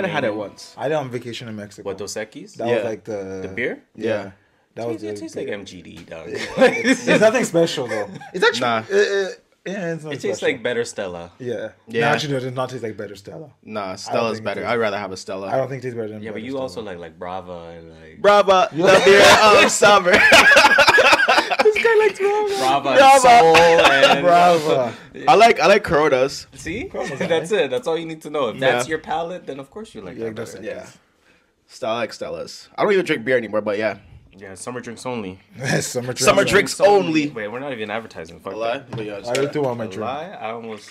might have had it once. I did on vacation in Mexico. What, Dos Equis? That was like the beer? Yeah. That was it tastes like MGD, dog. It's nothing special though. It's actually it's it tastes like better Stella. Yeah. No, actually, it does not taste like better Stella. Nah, Stella's better. I'd rather have a Stella. I don't think it tastes better than. Yeah, but you Stella. also like Brava and like Brava, the beer of summer. This guy likes Brava and Soul and Brava. I like Coronas. See, that's it. That's all you need to know. If that's your palate, then of course you like that. Better. Yeah. Stella, I like Stellas. I don't even drink beer anymore, but yeah. Yeah, summer drinks only. Summer drinks only. Wait, we're not even advertising. Fuck lie. that. Yeah, I do want my drink. Lie? I almost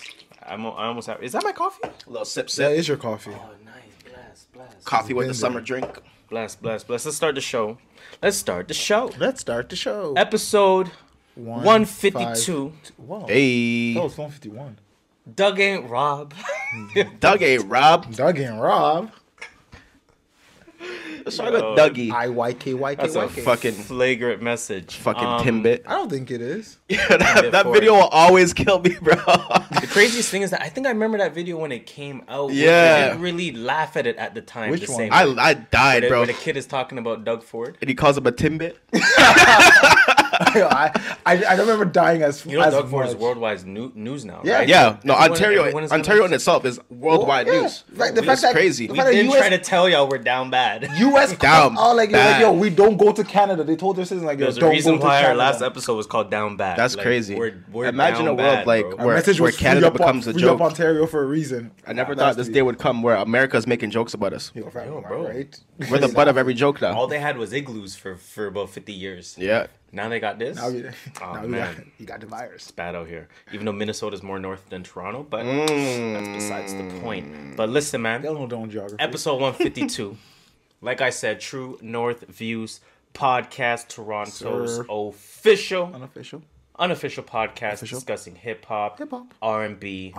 have. Is that my coffee? A little sip. That is your coffee. Oh, nice. Blast. Coffee with the summer drink. Blast. Let's start the show. Episode 152. Wow. Hey. That was 151. Doug ain't Rob. Doug ain't Rob. Doug and Rob. Start with Dougie. IYKYKYK. That's a fucking flagrant message. Fucking Timbit. I don't think it is. Yeah, that video will always kill me, bro. The craziest thing is that I think I remember that video when it came out. Yeah. I didn't really laugh at it at the time. Which one? I died, bro. Where the kid is talking about Doug Ford. And he calls him a Timbit. I don't remember dying as you know as Doug Ford much. is worldwide news now, Yeah. right? Yeah. No, Everyone Ontario in itself is worldwide news. Like, the It's fact that, crazy. The We fact that didn't US, try to tell y'all we're down bad. US Down all like, bad. yo, we don't go to Canada. They told their citizens like, yo, There's a don't reason go to why Canada. our last episode was called Down Bad. That's like, crazy. We're Imagine down a world bad, like bro. where Canada becomes a free up joke. Ontario for a reason. I never thought this day would come where America's making jokes about us. Yo, bro. right? We're the butt of every joke now. All they had was igloos for about 50 years. Yeah. Now they got this. Now man. you got the virus. It's bad out here. Even though Minnesota's more north than Toronto, but that's besides the point. But listen, man. They don't know geography. Episode 152. Like I said, True North Views Podcast, Toronto's unofficial podcast discussing hip hop, R&B,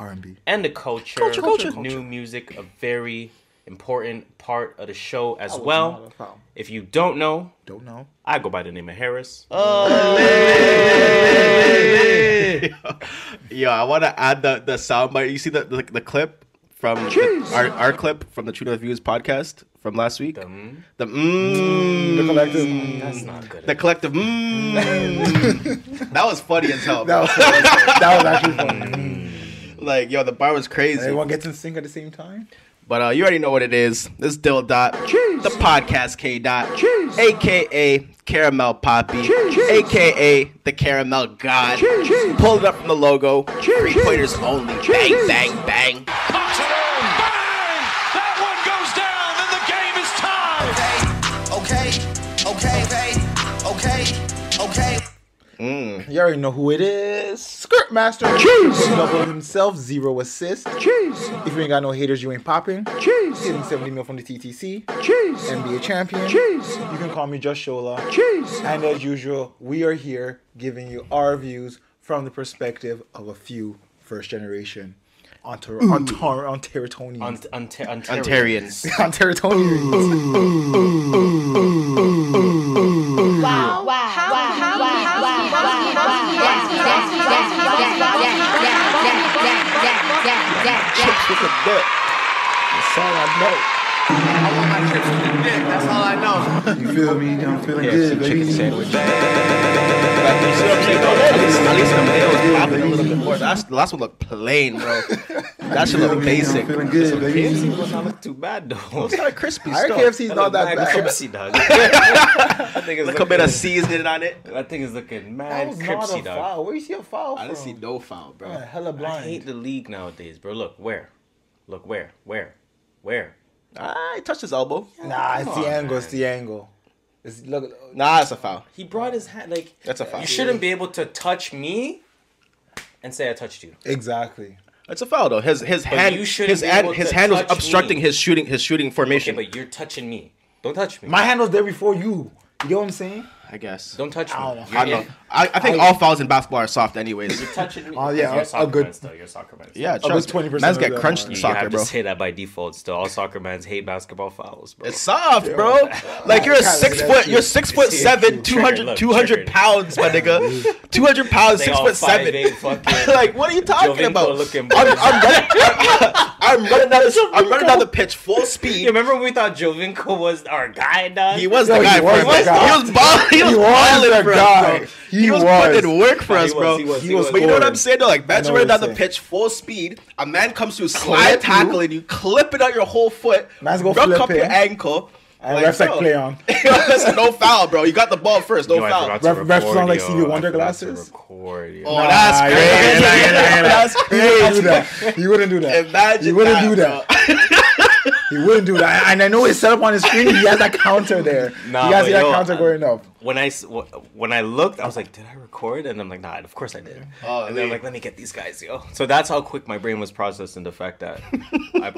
and the culture. New music, a very important part of the show as well. If you don't know, I go by the name of Harris. Yo, I want to add the soundbite. You see the clip from our clip from the True North Views podcast from last week? The collective. That's not good. The collective. That was funny as hell, bro. That was actually funny. Like, yo, the bar was crazy. Everyone gets in sync at the same time. But you already know what it is. This is Dill Dot, the podcast K Dot, aka Caramel Poppy, aka the Caramel God. Pull it up from the logo. 3-pointers only. Bang, bang, bang. Pops it in. Bang! That one goes down. Then the game is tied. Okay. You already know who it is. Skirt Master. Double himself, 0 assists. If you ain't got no haters, you ain't popping. Hitting 70 mil from the TTC. NBA champion. You can call me Just Shola. And as usual, we are here giving you our views from the perspective of a few first generation Ontarians. Wow. Chips with a dip. That's all I know. I want my chips with the dick. That's all I know. You feel me? I'm feeling good, baby. Chicken sandwich. You see what I'm saying? At least the mayo is popping a little bit more. The last one looked plain, bro. That should look basic. I'm feeling good, baby. KFC does not look too bad, though. It's kind of crispy Our stuff. KFC's not that bad. Crispy, dog. I think it's A bit of seasoning on it. I think it's looking That mad was not cripsy, a dog. foul. Where you see a foul from? I didn't see no foul, bro. Yeah, hella I blind. hate the league nowadays, bro. Look, where? He touched his elbow. Nah, it's the angle. man. It's the angle. It's look. Nah, it's a foul. He brought his hand like. That's a foul. You shouldn't be able to touch me and say I touched you. Exactly. It's a foul though. His hand you shouldn't be able his to hand was touch obstructing me. his shooting Okay, formation. but you're touching me. Don't touch me. My hand was there before you. You get what I'm saying? I guess. Don't touch me. I don't know. I think all fouls in basketball are soft anyways. You're touching me. Oh, yeah, You're a soccer a good- man still. You're a soccer man still. Yeah, A good trust 20% Mans of get them crunched are- in You soccer, have bro. to say that by default still. All soccer mans hate basketball fouls, bro. It's soft, bro. Like you're a Kinda, 6 that's foot. true. You're 6'7", 200 pounds, my nigga. 200 pounds, They 6'7". 5'8", fucking Like what are you talking Jovinko about? looking I'm running down the pitch full speed. You remember when we thought Jovinko was our guy, dog? He was Yo, the guy he for was us. the guy. He was balling. He was He was balling the for guy. us, bro. He He was was. putting work for Nah, us, bro. he was He was But you know what I'm scoring. saying though? Like, imagine know running what down the you're saying. pitch full speed. A man comes to slide Clip tackle you. and you clip it out your whole foot. Man's go rock flip up it. your ankle. And ref's like, bro. play on. Listen, no foul, bro. You got the ball first. No Yo, I foul. forgot to Ref record, sound like yo. Stevie Wonder I forgot to glasses? record, yo. Oh, that's Nah, crazy. yeah, That's He wouldn't do that. He wouldn't do that. Imagine He wouldn't that, do that. He wouldn't do that. And I know it's set up on his screen. He has that counter there. Nah, you guys but see that yo, counter going up. When I looked, I was like, did I record? And I'm like, nah, of course I did. Oh, and then I'm like, let me get these guys, yo. So that's how quick my brain was processing the fact that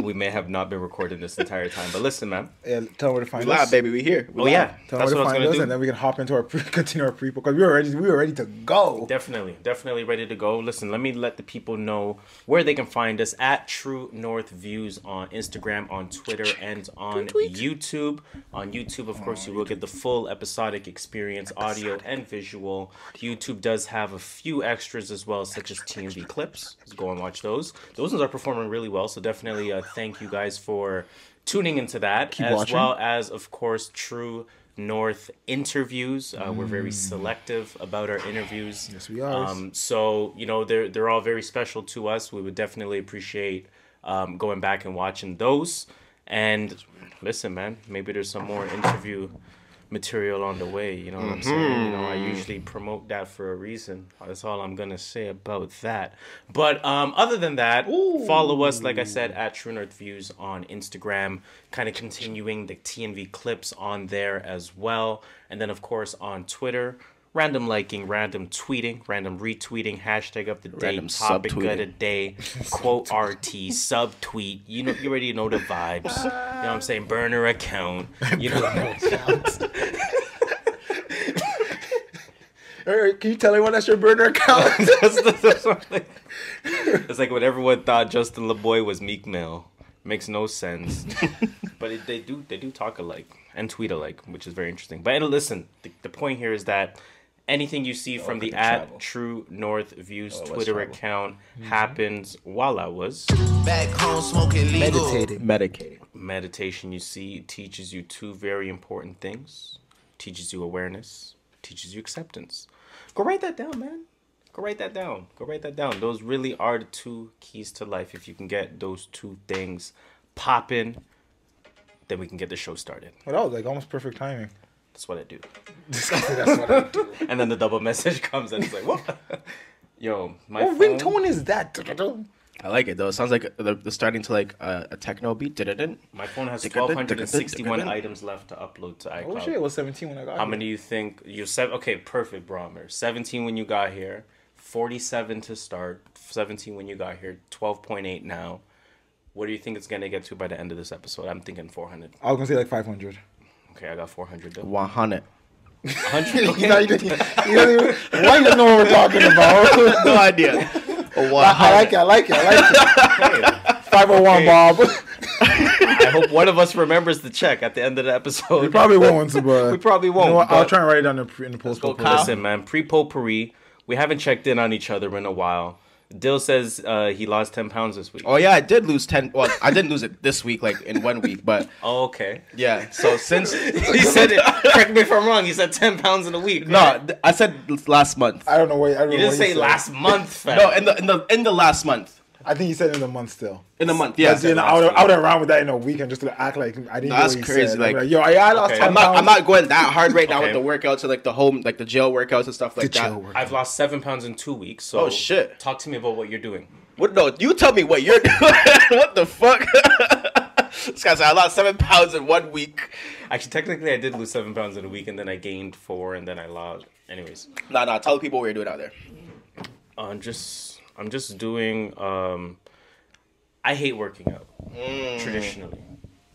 we may have not been recording this entire time. But listen, man. Yeah, tell them where to find Live, us. baby. We here. We Oh, live. yeah. Tell them That's where what to I was find us, going to and do. then we can hop into our continue our pre-pro because we were ready to go. Definitely ready to go. Listen, let me let the people know where they can find us at True North Views on Instagram, on Twitter, and on YouTube. On YouTube, of course, you will get the full episodic experience, audio and visual. YouTube does have a few extras as well, such as TMV clips. Let's go and watch those. Those ones are performing really well, so definitely thank you guys for tuning into that, Keep as watching. well as, of course, True North interviews. We're very selective about our interviews. Yes, we are. So, you know, they're all very special to us. We would definitely appreciate going back and watching those. And listen, man, maybe there's some more interview material on the way. You know what I'm saying? You know, I usually promote that for a reason. That's all I'm gonna say about that. But other than that, follow us, like I said, at True North Views on Instagram. Kind of continuing the TNV clips on there as well. And then, of course, on Twitter. Random liking, random tweeting, random retweeting, hashtag of the day, Random topic of subtweeting. the day, quote RT, subtweet. You know, you already know the vibes. You know what I'm saying? Burner account. You know. Can you tell anyone that's your burner account? It's like when everyone thought Justin LeBoy was Meek Mill. Makes no sense. But they do talk alike and tweet alike, which is very interesting. But listen, the point here is that anything you see from the at True North Views Twitter account happens while I was Back home smoking legal. Medicating. meditation. You see teaches you two very important things. Teaches you awareness, teaches you acceptance. Go write that down, man. Go write that down. Go write that down. Those really are the two keys to life. If you can get those two things popping, then we can get the show started. Well, that was like almost perfect timing. That's what I do. That's what I do. And then the double message comes and it's like, what? Yo, my What phone. ringtone is that? I like it though. It sounds like they're starting to like a techno beat. My phone has 1,261 items left to upload to iCloud. Oh shit, it was 17 when I got How here. many do you think you said? Okay, perfect, Brahmer. 17 when you got here, 47 to start, 17 when you got here, 12.8 now. What do you think it's gonna get to by the end of this episode? I'm thinking 400. I was gonna say like 500. Okay, I got 400 though. 100. 100? You know, you don't even, why you don't know what we're talking about? No idea. I like it. 501, Bob. I hope one of us remembers the check at the end of the episode. We probably won't, but We probably won't. You know what? I'll but- try and write it down in the post. Listen, man, pre-potpourri, we haven't checked in on each other in a while. Dill says he lost 10 pounds this week. Oh yeah, I did lose 10. Well, I didn't lose it this week, like in 1 week, but Oh, okay. yeah. So since He said it. Correct me if I'm wrong. He said 10 pounds in a week. no, I said last month. I don't know what. I don't You know didn't what say said. last month, fam. No, in the last month. I think he said in the month still. In the month, yeah. You know, I would around with that in a week and just to act like I didn't. No, know that's what he crazy, Said. like- I'm yo, I lost Okay. 10 pounds. I'm not going that hard right now Okay. with the workouts and like the home, like the jail workouts and stuff like The that. jail work. I've lost 7 pounds in 2 weeks. So Oh, shit. Talk to me about what you're doing. What? No, you tell me what you're doing. What the fuck? This guy said I lost 7 pounds in 1 week. Actually, technically, I did lose 7 pounds in a week, and then I gained 4, and then I lost. Anyways, Nah. Tell people what you're doing out there. I'm just doing. I hate working out traditionally,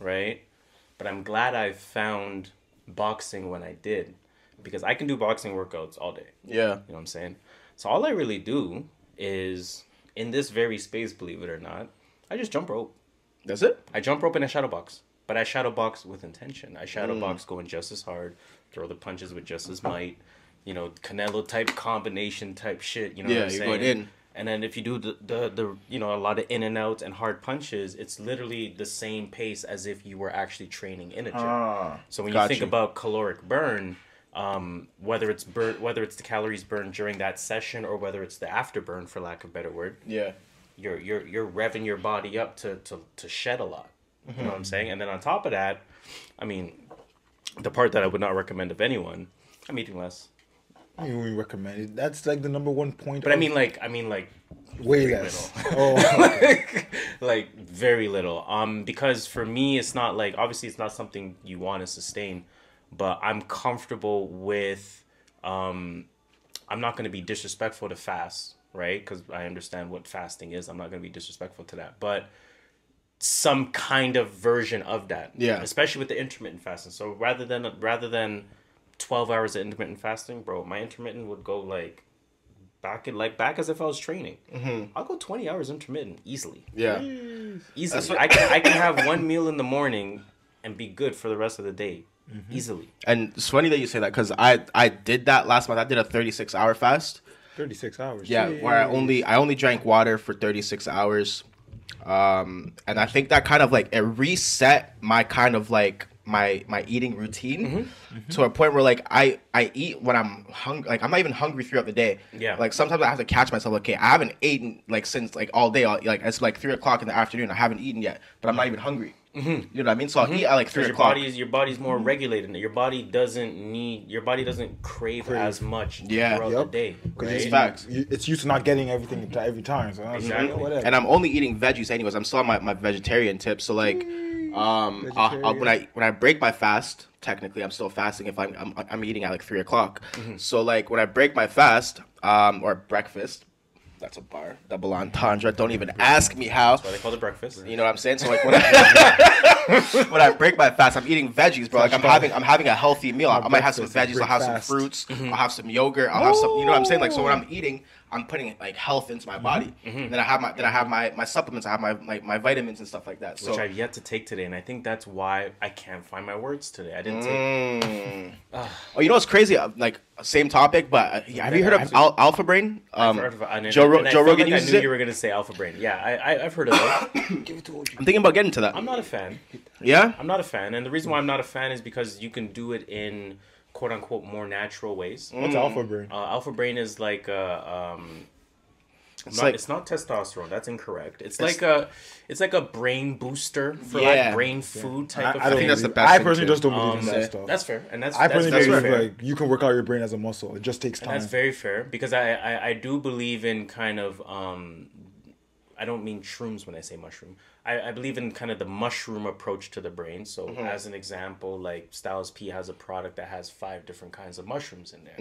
right? But I'm glad I found boxing when I did, because I can do boxing workouts all day. Yeah. You know what I'm saying? So all I really do is, in this very space, believe it or not, I just jump rope. That's it? I jump rope and I shadow box. But I shadow box with intention. I shadow box going just as hard, throw the punches with just as might, you know, Canelo type combination type shit. You know what I'm saying? You're going in. And then if you do the you know, a lot of in and outs and hard punches, it's literally the same pace as if you were actually training in a gym. So when you think about caloric burn, whether it's the calories burned during that session or whether it's the afterburn, for lack of a better word, you're revving your body up to shed a lot. You know what I'm saying? And then on top of that, I mean, the part that I would not recommend of anyone, I'm eating less. I mean, we recommend it. That's like the number one point. But I mean like way less. Like very little. Because for me, it's not like, obviously it's not something you want to sustain, but I'm comfortable with. I'm not going to be disrespectful to fast, right? Because I understand what fasting is. I'm not going to be disrespectful to that, but some kind of version of that. Yeah. Especially with the intermittent fasting. So rather than 12 hours of intermittent fasting, bro, my intermittent would go back as if I was training. I'll go 20 hours intermittent easily. Yeah. Easily. I can have one meal in the morning and be good for the rest of the day. Easily. And it's funny that you say that because I did that last month. I did a 36-hour fast. 36 hours. Yeah, where I only drank water for 36 hours. And I think that kind of like it reset my kind of like my eating routine to a point where like I eat when I'm hungry. Like I'm not even hungry throughout the day. Yeah. Like sometimes I have to catch myself. Okay, I haven't eaten like since like all day. Like it's like 3 o'clock in the afternoon. I haven't eaten yet, but I'm not even hungry. You know what I mean? So I'll eat at like 3 o'clock. Your body's more regulated. Your body doesn't crave as much throughout the day. Right? It's facts. It's used to not getting everything every time. So Exactly. whatever. And I'm only eating veggies anyways. I'm still on my vegetarian tip. So like, when I break my fast, technically I'm still fasting if I'm eating at like 3 o'clock. So like when I break my fast, or breakfast, that's a bar, double entendre. Don't even ask me how. That's why they call it breakfast. You know what I'm saying? So like when I break my fast, I'm eating veggies, bro. Like I'm having a healthy meal. I might have some veggies. I'll have some fruits. I'll have some yogurt. I'll have some. You know what I'm saying? Like so when I'm eating, I'm putting like health into my body. Then I have my supplements. I have my vitamins and stuff like that. So which I've yet to take today, and I think that's why I can't find my words today. I didn't take. Oh, you know what's crazy? Like same topic, but have you heard of Alpha Brain? I've heard of it. Joe Rogan uses it. I knew you were gonna say Alpha Brain. Yeah, I've heard of it. Give it to OG. I'm thinking about getting to that. I'm not a fan. Yeah? I'm not a fan, and the reason why I'm not a fan is because you can do it in quote unquote more natural ways. What's Alpha Brain? Alpha Brain is like it's not testosterone. That's incorrect. It's like a brain booster for like brain food type of thing. I think that's the best. I personally just don't believe in that stuff. That's fair, and I personally believe fair. like you can work out your brain as a muscle. It just takes time. And that's very fair because I do believe in kind of I don't mean shrooms when I say mushroom. I believe in kind of the mushroom approach to the brain. So as an example, like Styles P has a product that has 5 different kinds of mushrooms in there.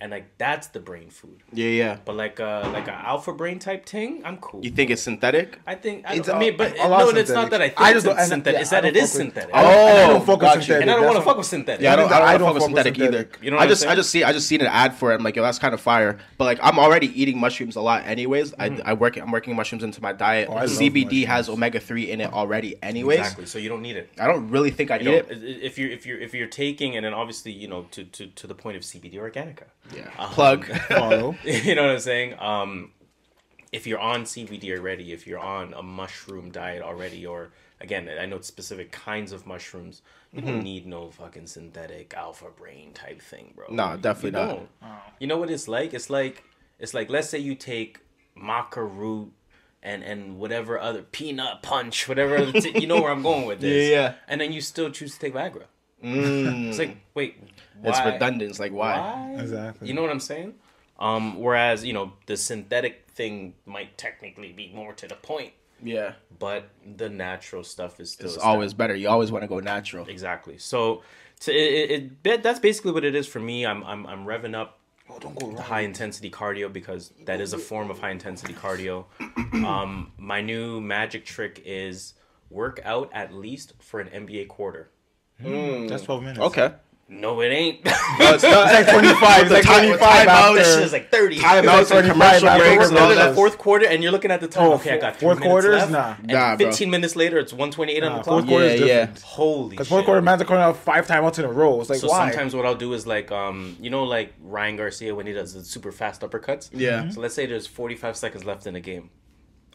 And like that's the brain food. Yeah. But like a alpha brain type thing, I'm cool. You think it's synthetic? I think It's it's not that I think I it's just don't- synthetic. It's that it is synthetic. I don't fuck with synthetic. And I don't want to That's fuck with synthetic. Yeah, I don't I fuck don't with fuck with synthetic either. synthetic. You know what I just seen an ad for it. I'm like, yo, that's kind of fire. But like, I'm already eating mushrooms a lot, anyways. I'm working mushrooms into my diet. I love CBD has omega-3 in it already, anyways. Exactly. So you don't need it. I don't really think I need it. If you're taking, and then obviously to the point of CBD Organica. Yeah. Plug. Follow. You know what I'm saying? If you're on CBD already, if you're on a mushroom diet already, or again, I know specific kinds of mushrooms, you don't need no fucking synthetic alpha brain type thing, bro. No, definitely not. Don't. You know what it's like? It's like let's say you take maca root and whatever other peanut punch, whatever other you know where I'm going with this. Yeah. And then you still choose to take Viagra. It's like, wait, why? It's redundant. It's like, why? Exactly. You know what I'm saying? Whereas, the synthetic thing might technically be more to the point. Yeah. But the natural stuff is still... It's always better. You always want to go natural. Exactly. So that's basically what it is for me. I'm revving up the high intensity cardio because that is a form of high intensity cardio. My new magic trick is work out at least for an NBA quarter. That's 12 minutes. Okay. No, it ain't. No, it's not. It's like 25. It's like 25 after. This shit is like 30. Timeouts and commercial breaks. We're in the fourth quarter, and you're looking at the time. Okay, I got 3 fourth minutes quarters? left. Nah. And 15 minutes later, it's 1:28 on the clock. Fourth quarter is different. Holy shit. Because fourth quarter, man's are calling out 5 timeouts in a row. It's like, so why? sometimes what I'll do is like, you know, like Ryan Garcia when he does the super fast uppercuts? Yeah. So let's say there's 45 seconds left in the game.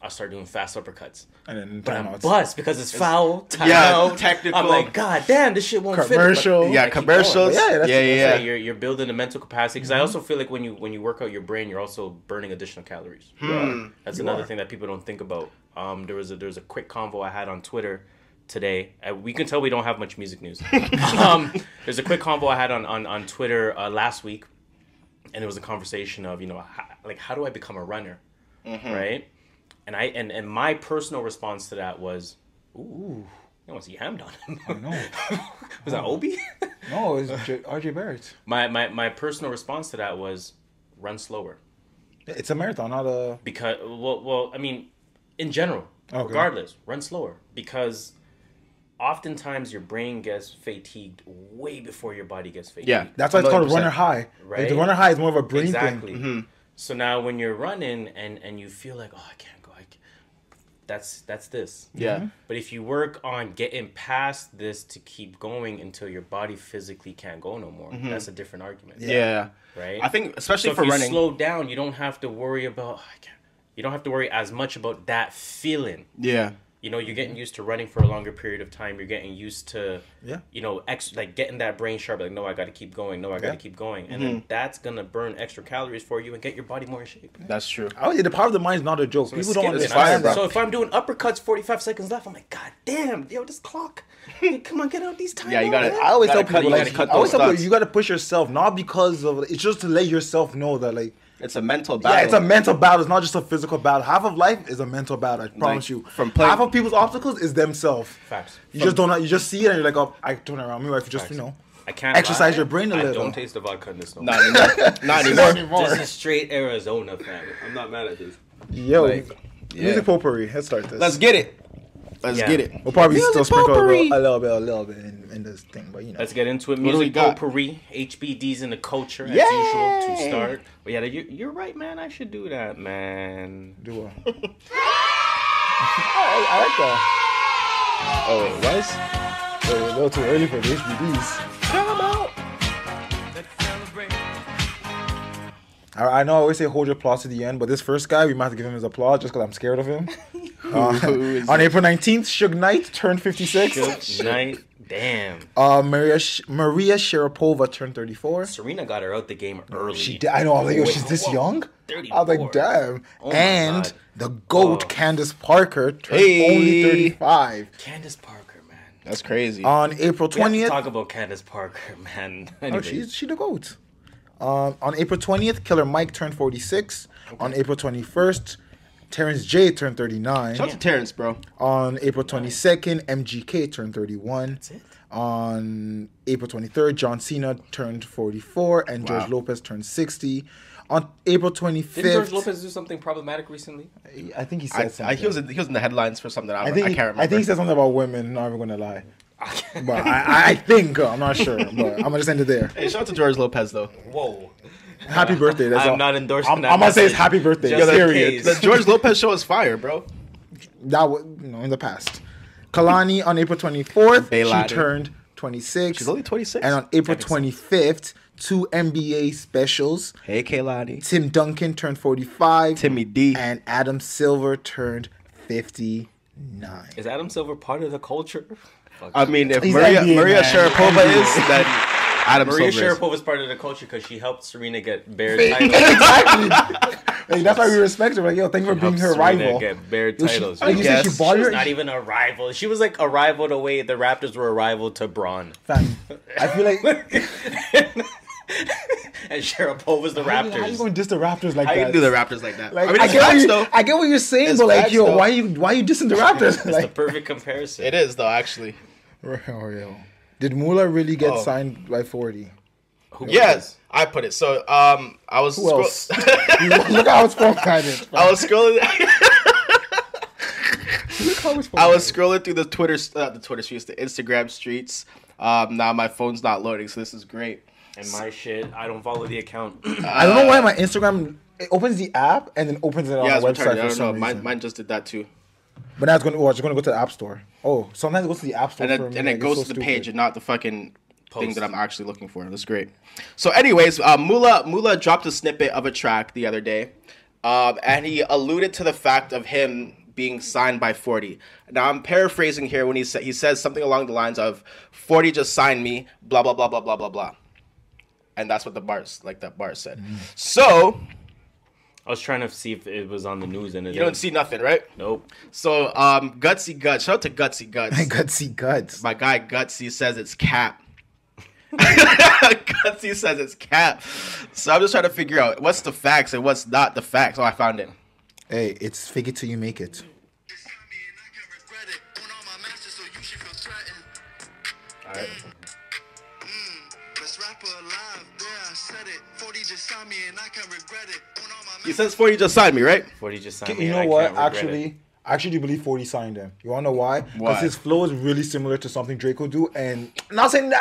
I'll start doing fast uppercuts. And then But I'm timeouts. bust because it's foul, timeout. Yeah, technical. I'm like, God damn, this shit won't Commercial. fit. But Yeah, I keep commercials. going. Yeah, So you're building a mental capacity because I also feel like when you work out your brain, you're also burning additional calories. That's another thing that people don't think about. There was a quick convo I had on Twitter today. We can tell we don't have much music news. There's a quick convo I had on Twitter last week, and it was a conversation of how do I become a runner, right? And my personal response to that was, ooh, I want to see Hammed on him. I know. Was that Obi? No, it's RJ Barrett. My personal response to that was run slower. It's a marathon, not a... Because, well, I mean, in general, regardless, run slower. Because oftentimes your brain gets fatigued way before your body gets fatigued. Yeah, that's why it's called runner high. Right? Like, the runner high is more of a brain Exactly. thing. So now when you're running and you feel like, oh, I can't go, that's this. Yeah. But if you work on getting past this to keep going until your body physically can't go no more, that's a different argument. Yeah. Right? I think especially so for if you running. slow down, you don't have to worry about, you don't have to worry as much about that feeling. Yeah. You're getting used to running for a longer period of time. You're getting used to, like getting that brain sharp. Like, no, I got to keep going. No, I got to keep going. And then that's going to burn extra calories for you and get your body more in shape. That's true. I would say the power of the mind is not a joke. So People don't it's understand that. So if I'm doing uppercuts, 45 seconds left, I'm like, God damn, this clock. Come on, get out these times. Yeah, you got to. I always tell people, you got to push yourself, not because of, it's just to let yourself know that, like, it's a mental battle. Yeah, it's a mental battle. It's not just a physical battle. Half of life is a mental battle. I promise you. Half of people's obstacles is themselves. Facts. You just don't know. You just see it and you're like, oh, I turn around. Meanwhile, if you just, I can't exercise lie. your brain a little. I don't taste the vodka in this. Not anymore. This is straight Arizona, fam. I'm not mad at this. Yo, music potpourri. Let's start this. Let's get it. Let's get it. We'll probably still sprinkle a little bit in this thing, but Let's get into it. Music potpourri, HBDs in the culture as usual to start. But yeah, you're right, man. I should do that, man. Do what? I like that. Oh, it was? A little too early for the HBDs. Come out. I know I always say hold your applause to the end, but this first guy, we might have to give him his applause just because I'm scared of him. On April 19th, Suge Knight turned 56. Suge Knight, damn. Maria Sharapova turned 34. Serena got her out the game early. She did. I know. I was like, yo, she's this young? 34. I was like, damn. Oh and the GOAT, Candace Parker, turned only 35. Candace Parker, man. That's crazy. On April 20th. We have to talk about Candace Parker, man. Anyways. Oh, she's the GOAT. On April 20th, Killer Mike turned 46. Okay. On April 21st, Terrence J turned 39. Shout out to Terrence, bro. On April 22nd, MGK turned 31. That's it. On April 23rd, John Cena turned 44, and George Lopez turned 60. On April 25th... Didn't George Lopez do something problematic recently? I think he said something. He was in the headlines for something. I can't remember. I think he said something about women. Not even going to lie. But I think, I'm not sure, but I'm going to just end it there. Hey, shout out to George Lopez, though. Whoa. Happy birthday. That's I'm all. not endorsing that. I'm going to say it's happy birthday. Period. The George Lopez show is fire, bro. That was, in the past. Kalani on April 24th, she turned 26. She's only 26. And on April 25th, 2 NBA specials. Hey, Kalani. Tim Duncan turned 45. Timmy D. And Adam Silver turned 59. Is Adam Silver part of the culture? I mean, if Maria Sharapova is, then Adam Silver is. Maria Sharapova is part of the culture because she helped Serena get bare titles. Exactly. Like, that's why we respect her. Like, yo, thank you for being her rival. Get bare titles. She was not even a rival. She was like a rival the way the Raptors were a rival to Braun. Fam, I feel like... And Sharapova's the Raptors. How you going to diss the Raptors like that? How you do the Raptors like that? Like, I mean, I get what you're saying, but like, yo, why you dissing the Raptors? It's like, the perfect comparison. It is, though, actually. Did Moula really get signed by 40? Yes, I put it. So, I was... Who else? Look how it's formatted. I was scrolling... I was scrolling through the Twitter streets, the Instagram streets. Now my phone's not loading, so this is great. And my shit, I don't follow the account. I don't know why my Instagram it opens the app and then opens it on the website. I don't know. Mine just did that too. But now it's going to go to the App Store. Oh, sometimes it goes to the App Store. And it goes to the page and not the fucking thing that I'm actually looking for. That's great. So, anyways, Moula dropped a snippet of a track the other day, and he alluded to the fact of him being signed by 40. Now, I'm paraphrasing here when he says something along the lines of 40 just signed me, blah blah blah blah blah blah blah, and that's what that bar said. So. I was trying to see if it was on the news, and you don't see nothing, right? Nope. So, Gutsy Guts, shout out to Gutsy Guts. Gutsy Guts. My guy Gutsy says it's cap. Gutsy says it's cap. So I'm just trying to figure out what's the facts and what's not the facts. Oh, I found it. Hey, it's fake it till you make it. All right. He says 40 just signed me, right? 40 just signed me. You know what? I actually do believe 40 signed him. You wanna know why? Because his flow is really similar to something Drake would do, and not saying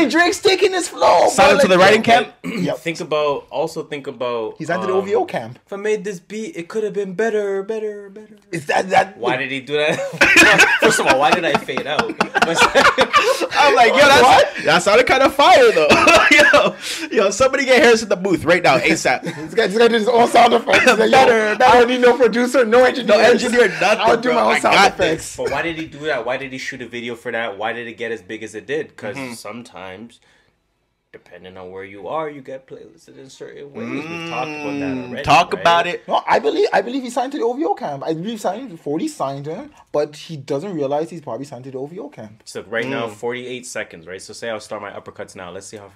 Drake's taking his flow. Sign him to the writing camp. Yep. Think about. He's under the OVO camp. If I made this beat, it could have been better. Is that? Why did he do that? First of all, why did I fade out? I'm like, yo, that sounded kind of fire though. yo, somebody get Harris in the booth right now, ASAP. This guy did his own sound effects. Like, I don't need no producer, no engineer. Nothing, I'll do my own sound effects. But why did he do that? Why did he shoot a video for that? Why did it get as big as it did? Because sometimes, depending on where you are, you get playlisted in certain ways. We've talked about that already. Talk about it. No, I believe he signed to the OVO camp. I believe 40 signed him, but he doesn't realize he's probably signed to the OVO camp. So right now, 48 seconds, right? So say I'll start my uppercuts now. Let's see how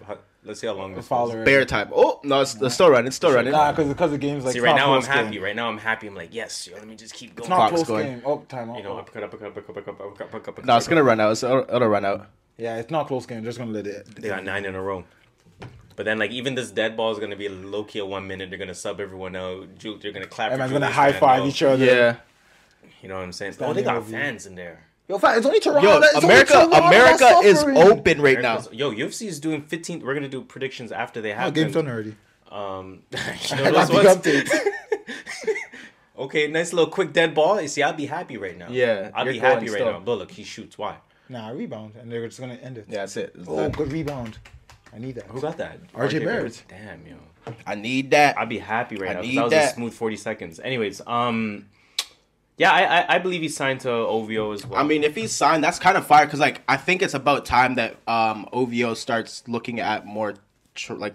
long this goes. Bear time. Oh no, it's still running. Nah, because the game's like. See, right now I'm happy. Right now I'm happy. I'm like, yes, yo, let me just keep going. It's not close game. Oh, time out. You know, uppercut. No, it's gonna run out. It'll run out. Yeah, it's not close game. Just gonna let it. They got 9 in a row. But then, like, even this dead ball is going to be low-key at 1 minute. They're going to sub everyone out. They're going to clap. Everyone's going to high-five each other. Yeah. You know what I'm saying? Oh, they got fans in there. Yo, it's only Toronto. Yo, America is open right now. Yo, UFC is doing 15. We're going to do predictions after they happen. Game's done already. You know those ones? Okay, nice little quick dead ball. You see, I'd be happy right now. Yeah. I'd be happy right now. But look, he shoots. Why? Nah, rebound. And they're just going to end it. Yeah, that's it. Good rebound. I need that. Who got that? RJ Barrett. Damn, yo. I need that. I'd be happy right now. That was a smooth 40 seconds. Anyways, yeah, I believe he signed to OVO as well. I mean, if he's signed, that's kind of fire because, like, I think it's about time that OVO starts looking at more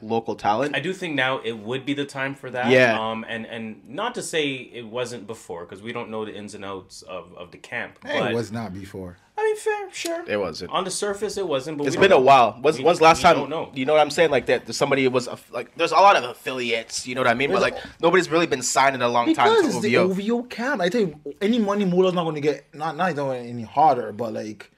local talent. I do think now it would be the time for that. Yeah. And not to say it wasn't before because we don't know the ins and outs of the camp. It was not before. I mean, fair, sure. It wasn't. On the surface, it wasn't. But it's been a while. When's last time? Don't know. You know what I'm saying? Like that. Somebody was like. There's a lot of affiliates. You know what I mean? But like nobody's really been signed in a long time to because it's the OVO camp. I tell you, any money Moula's not going to get. Not any harder, but like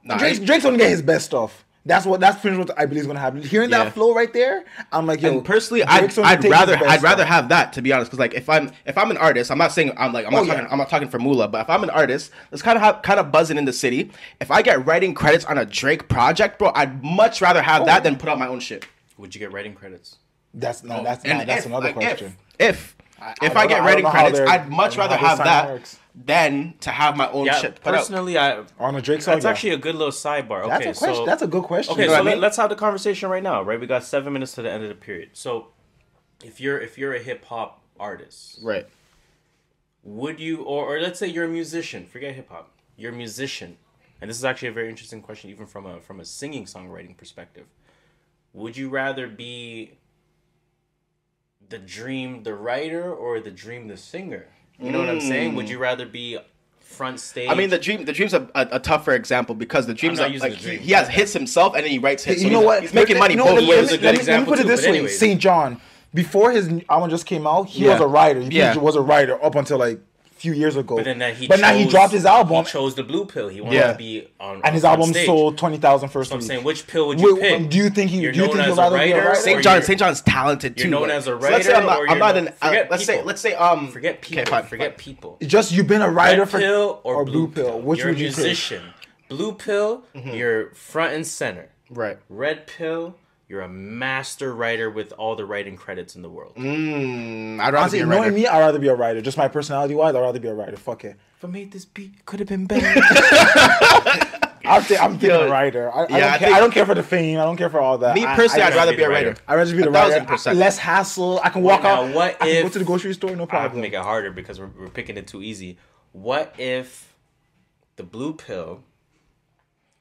Drake's going to get his best stuff. That's pretty much what I believe is gonna happen. Hearing that flow right there, I'm like, yo. And personally, I'd rather have that, to be honest, because like if I'm an artist, I'm not saying I'm not talking for Moula, but if I'm an artist that's kind of buzzing in the city, if I get writing credits on a Drake project, bro, I'd much rather have that than put out my own shit. Would you get writing credits? That's another question. If I get writing credits, I'd much rather have that than to have my own shit put personally, out. On a Drake song, that's actually a good little sidebar. Okay, that's a good question. Okay, so let's have the conversation right now, right? We got 7 minutes to the end of the period. So, if you're a hip hop artist, right? Would you, or let's say you're a musician? Forget hip hop. You're a musician, and this is actually a very interesting question, even from a singing songwriting perspective. Would you rather be the dream, the writer, or the dream, the singer? You know what I'm saying? Would you rather be front stage? I mean, the dream's a tougher example because the dream's like he has hits himself and then he writes hits. You know what? He's making money both ways. Let me put it this way: St. John, before his album just came out, he was a writer. He was a writer up until like few years ago. But then now he dropped his album. He chose the blue pill. He wanted to be on and his album sold 20,000 first week. I'm saying, which pill would you pick? Do you think you're known as a writer? St. John's talented too. You're known as a writer. Let's say forget people. Forget people. Just you've been a writer Red pill or blue pill. Which would you musician. Blue pill, you're front and center. Right. Red pill, you're a master writer with all the writing credits in the world. I'd rather Honestly, be a writer. knowing me, I'd rather be a writer. Just my personality-wise, I'd rather be a writer. Fuck it. If I made this beat, it could have been better. I'm thinking a writer. I don't care for the fame. I don't care for all that. Me personally, I'd rather be a writer. I'd rather be the writer. 1,000%. Less hassle. I can walk out. What I if can go to the grocery store, no I have to problem. make it harder because we're picking it too easy. What if the blue pill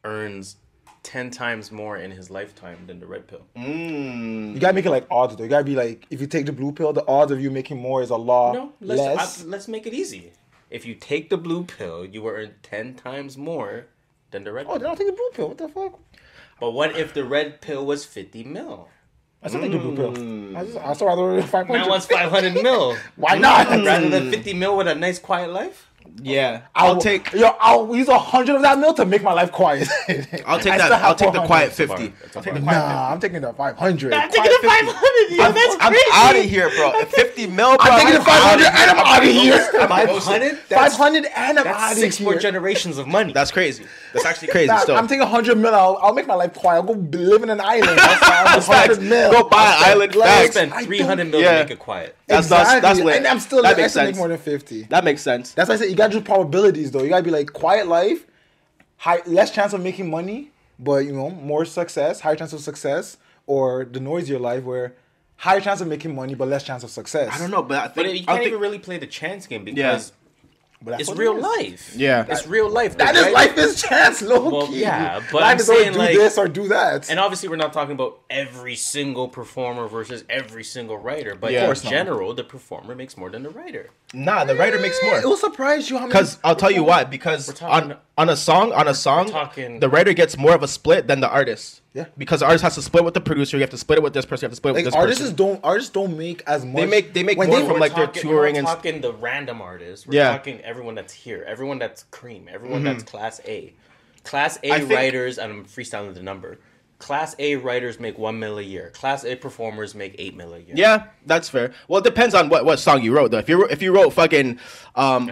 earns 10 times more in his lifetime than the red pill? You gotta make it like odds though. You gotta be like, if you take the blue pill, the odds of you making more is a lot less. Let's make it easy. If you take the blue pill, you will earn 10 times more than the red pill. Then I'll take the blue pill. What the fuck? But what if the red pill was 50 mil? I still take the blue pill. I still rather 500. Man wants 500 mil. Why not? Rather than 50 mil with a nice quiet life? Yeah. I'll use 100 of that mil to make my life quiet. I'll take that. I'll take the quiet 50. Nah, I'm taking the 500. I'm taking the 500. Yeah, that's I'm crazy. out of here, bro. At 50 mil, bro. I'm taking the 500 and I'm out of here. 500? 500 and I'm out That's of 6 more here. generations of money. That's crazy. That's actually crazy. Still, I'm taking 100 mil. I'll make my life quiet. I'll go live in an island. That's 100 mil. Go buy an island. I'll Facts. spend 300 mil Yeah. to make it quiet. That's lit. And I'm still That I makes still make sense. more than 50. That makes sense. That's why I said you gotta do probabilities though. You gotta be like quiet life, less chance of making money, but more success, higher chance of success, or the noisier life where higher chance of making money but less chance of success. I don't know, but I think But you can't even really play the chance game because But it's real life. Yeah. It's real life. That is life is chance, low Well, key. yeah, but life I'm is saying, do like- this or do that. And obviously, we're not talking about every single performer versus every single writer, but Yeah. in Of course not. general, the performer makes more than the writer. Nah, the writer makes more. It will surprise you how many. Because I'll tell you why. Because talking- on a song, talking- the writer gets more of a split than the artist. Yeah. Because the artist has to split with the producer. You have to split it with this person. You have to split it with like this person. artists don't make as much. They make when more they- from like their touring We're and. not talking the random artists. We're Yeah. talking everyone that's here, everyone that's cream, everyone that's class A. Class A I think- writers, and I'm freestyling the number. Class A writers make 1 mil a year. Class A performers make 8 mil a year. Yeah, that's fair. Well, it depends on what song you wrote though. If you wrote fucking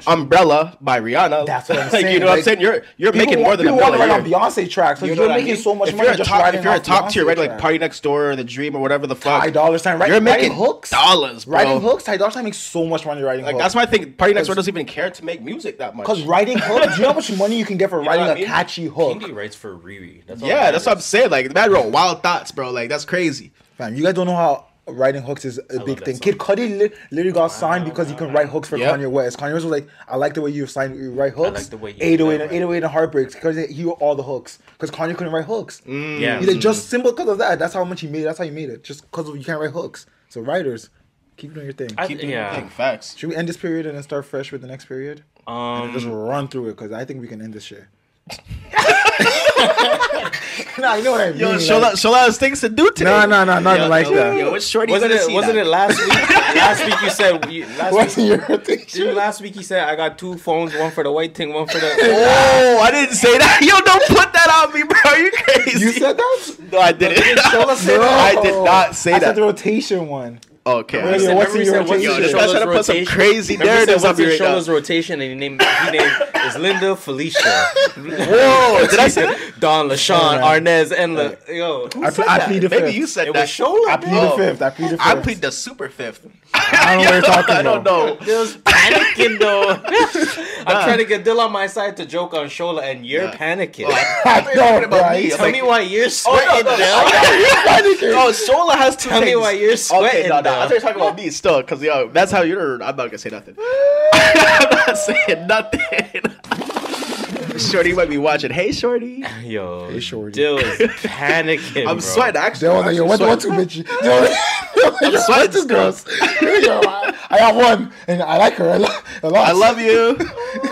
Umbrella by Rihanna, That's what I'm like, saying. you know what I'm Like, saying? You're people making more than a people want to million. write on Beyonce tracks. So You you know are what I making mean? so much if money you're a just top, writing if you're a off top tier, Beyonce right? Like tracks. Party Next Door, or The Dream, or whatever the fuck. Ty Dolla $ign, right? You're making writing hooks. dollars, bro. Writing hooks, Ty Dolla $ign makes so much money writing Like hooks. that's why I think Party Next Door doesn't even care to make music that much. Because writing hooks, do you know how much money you can get for know writing what I a mean? catchy hook? Kindy writes for Riri. That's all Yeah, that that's what I'm matters. saying. Like the man wrote Wild Thoughts, bro. Like that's crazy. Fam, you guys don't know how writing hooks is a big that thing. song. Kid Cudi literally got signed because he can write hooks for Yep. Kanye West. Kanye West was like, I like the way you write hooks. like the way you 808 write. and 808 and Heartbreaks because he wrote all the hooks. Because Kanye couldn't write hooks. Yeah. He's like, just simple because of that. That's how much he made. That's how he made it. Just because you can't write hooks. So writers, keep doing your thing. Keep doing yeah. your thing. Facts. Should we end this period and then start fresh with the next period? And just run through it because I think we can end this shit. Nah, you know what I mean. Yo, like- show us things to do today. No, not like that. Yo, what's shorty Wasn't gonna it? see Wasn't that? it last week? Last week you said. What's your thing? Didn't last week you said I got 2 phones, one for the white thing, one for the. Oh, I didn't say that. Yo, don't put that on me, bro. You crazy? You said that? No, I didn't. No. I did not say I said that. the rotation one. Okay. Wait, wait, what's in your Remember he rotation? said, This guy's trying to put some crazy narratives on what's me in right now. Shola's rotation, and he named is Linda, Felicia. Whoa, did I say that? Don, LaShawn, Yeah. Arnez, and yo. I plead the Maybe fifth. you said It that. was Shola. I plead the fifth. I plead the fifth. I plead the super fifth. I don't know what you're talking I don't about. know. Just panicking though. I'm trying to get Dill on my side to joke on Shola, and you're panicking. I know, about right? me. Tell me why you're sweating, Dill. Oh, Shola has two Tell me things. why you're sweating, Okay, no, Dill. I thought you were talking about me still, because yo, that's how you're. I'm not gonna say nothing. I'm not saying nothing. Shorty might be watching. Hey, Shorty. Yo, Hey, shorty. Dill is panicking. I'm bro. sweating. Actually, Yo, yo, what sweating. two bitch? Yo, sweating two girls. Yo, I got one, and I like her a lot. I love you.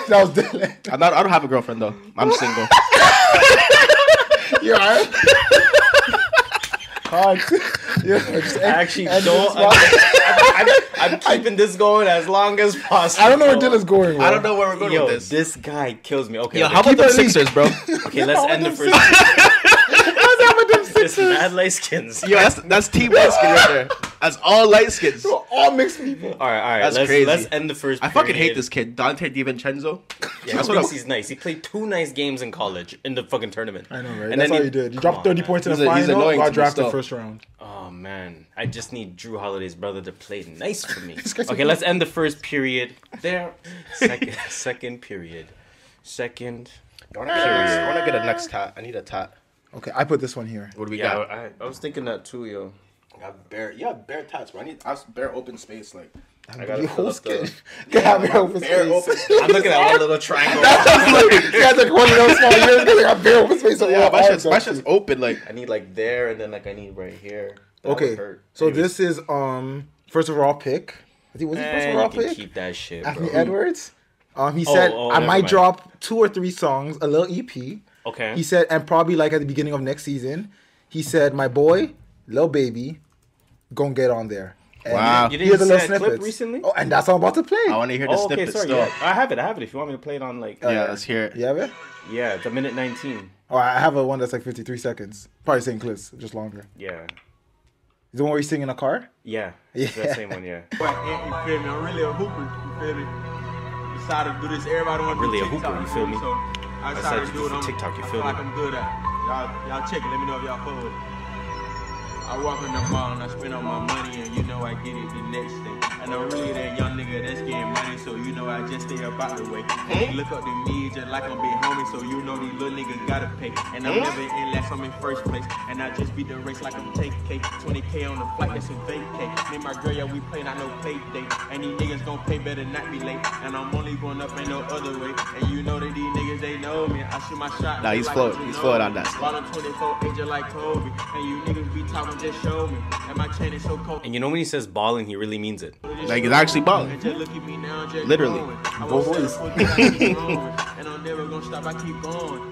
That was Dylan. I don't have a girlfriend though. I'm single. You alright? Yeah, just I actually end don't. this I'm keeping this going as long as possible. I don't know where Dylan's going. I don't know where we're going Yo, with this. guy kills me. Okay, Yo, okay. how about Keep the it Sixers, bro? Okay, let's end the first. It's mad light skins. Yo, that's Team Light Skin right there. That's all light skins. All mixed people. All right. That's crazy. Let's end the first. I fucking hate this kid, Dante DiVincenzo. Yeah, that's what he's nice. He played 2 nice games in college in the fucking tournament. I know, right? And that's then all he did. He dropped 30 points in the final. Got drafted first round. Oh man, I just need Drew Holiday's brother to play nice for me. Okay, let's end the first period there. Second period. Second. I want to get a next tat. I need a tat. Okay, I put this one here. What do we got? I was thinking that too, yo. You have bare tats, bro. I need bare open space, like. I gotta fill up the... bare open space. I'm looking at one little triangle. You guys like one of those small years because I got bare open space. So yeah, my shit's open. Like I need like there, and then like I need right here. Okay, so this is first overall pick. I think was he first overall pick? Keep that shit, bro. Anthony Edwards. He said I might drop 2 or 3 songs, a little EP. Okay. He said, and probably like at the beginning of next season. He said, my boy, Lil Baby, gonna get on there. And wow. You didn't see that clip recently? Oh, and that's all I'm about to play. I want to hear the snippet still. Yeah. I have it. If you want me to play it on like... yeah, let's hear it. You have it? Yeah, it's a minute 19. Oh, I have one that's like 53 seconds. Probably same clips, just longer. Yeah. Is the one where you sing in a car? Yeah. It's that same one, yeah. You feel me? I'm really a hooper, you feel me? Decided to do this, everybody want to do TikTok. Hooper, you feel me? So I decided to do it on TikTok, you feel me? me? Like I'm good at it. Y'all check it, let me know if y'all fuck with it. I walk in the mall and I spend all my money and you know I get it the next day. And I'm really that young nigga that's getting money, so you know I just stay up out the way. They look up to me just like I'm big homie, so you know these little niggas gotta pay. And I'm never in last, I'm in first place. And I just beat the race like I'm take K. 20K on the flight, that's a vacay. Me and my girl, yeah, we play, not no play date. And these niggas gon' pay, better not be late. And I'm only going up, ain't no other way. And you know that these niggas, they know me. I shoot my shot. Nah, he's floating. He's floating on that. Bottom 24, agent like TOBi. And you niggas be talking, just show me. And my chain is so cold. And you know when he says balling, he really means it. Like he's actually balling. Literally. Both ways. And I'm never gonna stop, I keep going.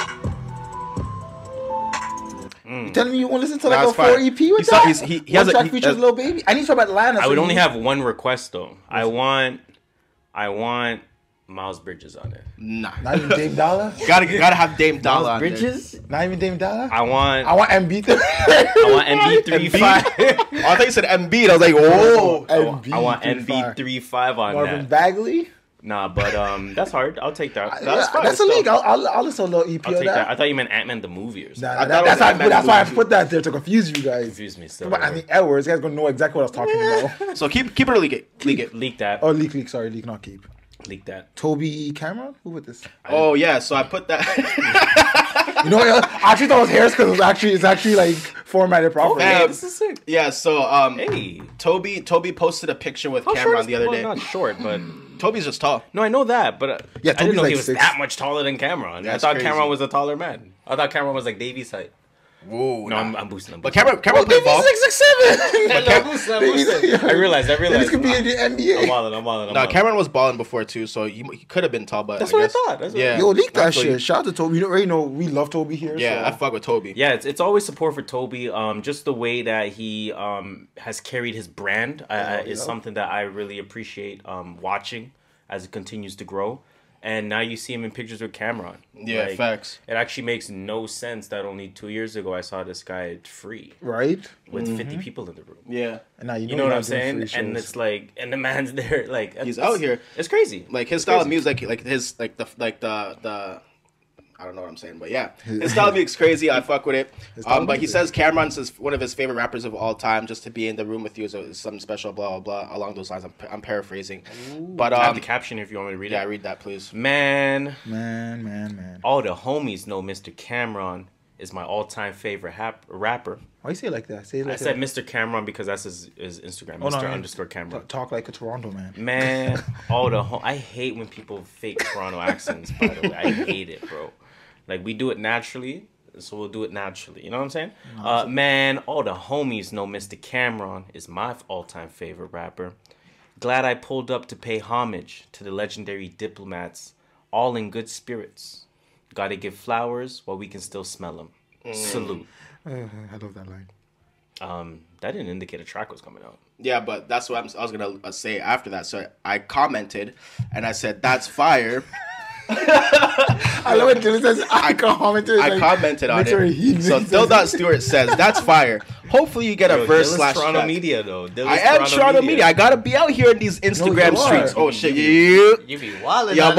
You telling me you want to listen to like a 4 EP with that? He has a features Lil Baby. I need to talk about Atlanta. I would only have one request though. I want Miles Bridges on it. Nah. Not even Dame Dollar? Gotta have Dame Dollar on Bridges? there. Not even Dame Dollar? I want MB3. I want MB35. Oh, I thought you said MB. I was like, whoa. I want MB35 on Marvin that. Bagley? Nah, but that's hard. I'll take that. That's a league. I'll listen to a little EP I'll of take that. I thought you meant Ant-Man the movie or something. That's why I put that there to confuse you guys. Confuse me still. But I mean, Edwards, you guys gonna know exactly what I was talking about. So keep it or leak it. Leak that. Oh, leak. Sorry, leak, not keep. Leak that. TOBi Camron? Who put this? Oh yeah, so I put that. You know what? I actually thought it was hairs because it's actually like formatted properly. Hey, this is sick. Yeah, so Hey. TOBi posted a picture with Camron the other day. Not short, but TOBi's just tall. no, I know that, but Yeah, I didn't TOBi's know he like was 6'. that much taller than Camron. I That's thought crazy. Camron was a taller man. I thought Camron was like Davies' height. Whoa, No, I'm boosting him. But Camron played ball. 6'7". I realized. This could be in the NBA. I'm walling. No, Camron was balling before too, so he could have been tall, but That's I what guess, I thought. That's what yeah. Yo, leak that Absolutely. shit. Shout out to TOBi. You already know we love TOBi here. Yeah, so. I fuck with TOBi. Yeah, it's always support for TOBi. Just the way that he has carried his brand is something that I really appreciate watching as it continues to grow. And now you see him in pictures with Camron. Yeah, Like, facts. It actually makes no sense that only 2 years ago I saw this guy free Right? with 50 people in the room. Yeah, And now You know what I'm saying? And it's like, and the man's there, like he's out here. It's crazy. Like his style of music, like his the I don't know what I'm saying, but yeah, his style of music's crazy. I fuck with it. But he says Cameron's is one of his favorite rappers of all time. Just to be in the room with you is something special. Blah blah blah. Along those lines, I'm paraphrasing. But I have the caption if you want me to read it. yeah, read that please. Man. All All the homies know Mr. Cameron is my all-time favorite rapper. Why you say it like that? Say it like I said Mr. Cameron because that's his Instagram. Oh, no, Mr. man. underscore Cameron. Talk like a Toronto man. Man, I hate when people fake Toronto accents, by the way. I hate it, bro. Like, we do it naturally, so we'll do it naturally. You know what I'm saying? Man, all the homies know Mr. Camron is my all-time favorite rapper. Glad I pulled up to pay homage to the legendary diplomats, all in good spirits. Gotta give flowers while we can still smell them. Salute. I love that line. That didn't indicate a track was coming out. Yeah, but that's what I was gonna say after that. So I commented and I said, "That's fire." I love it. Dylan says I commented. I commented on it. So Dill.Stewart says that's fire. Hopefully you get a verse slash Toronto track. media though. I am Toronto media. I gotta be out here in these Instagram streets. Oh shit, You be wildin'. Yeah,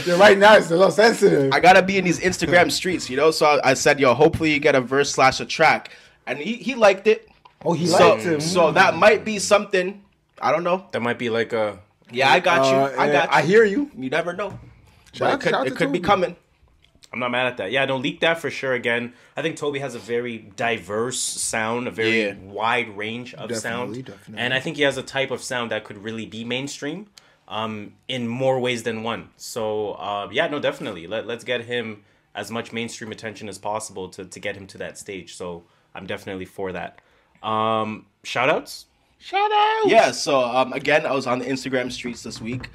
yeah, right now it's a little sensitive. I gotta be in these Instagram streets, you know. So I said, yo, hopefully you get a verse slash a track, and he liked it. Oh, he liked it. So that might be something. I don't know. That might be like a. Yeah, I got you. I got you. I hear you. You never know. Shout But it could be coming. I'm not mad at that. Yeah, don't leak that for sure. Again, I think TOBi has a very diverse sound, a very wide range of sound. Definitely. And I think he has a type of sound that could really be mainstream in more ways than one. So, yeah, no, definitely. Let's get him as much mainstream attention as possible to get him to that stage. So I'm definitely for that. Shoutouts? Yeah, so again, I was on the Instagram streets this week,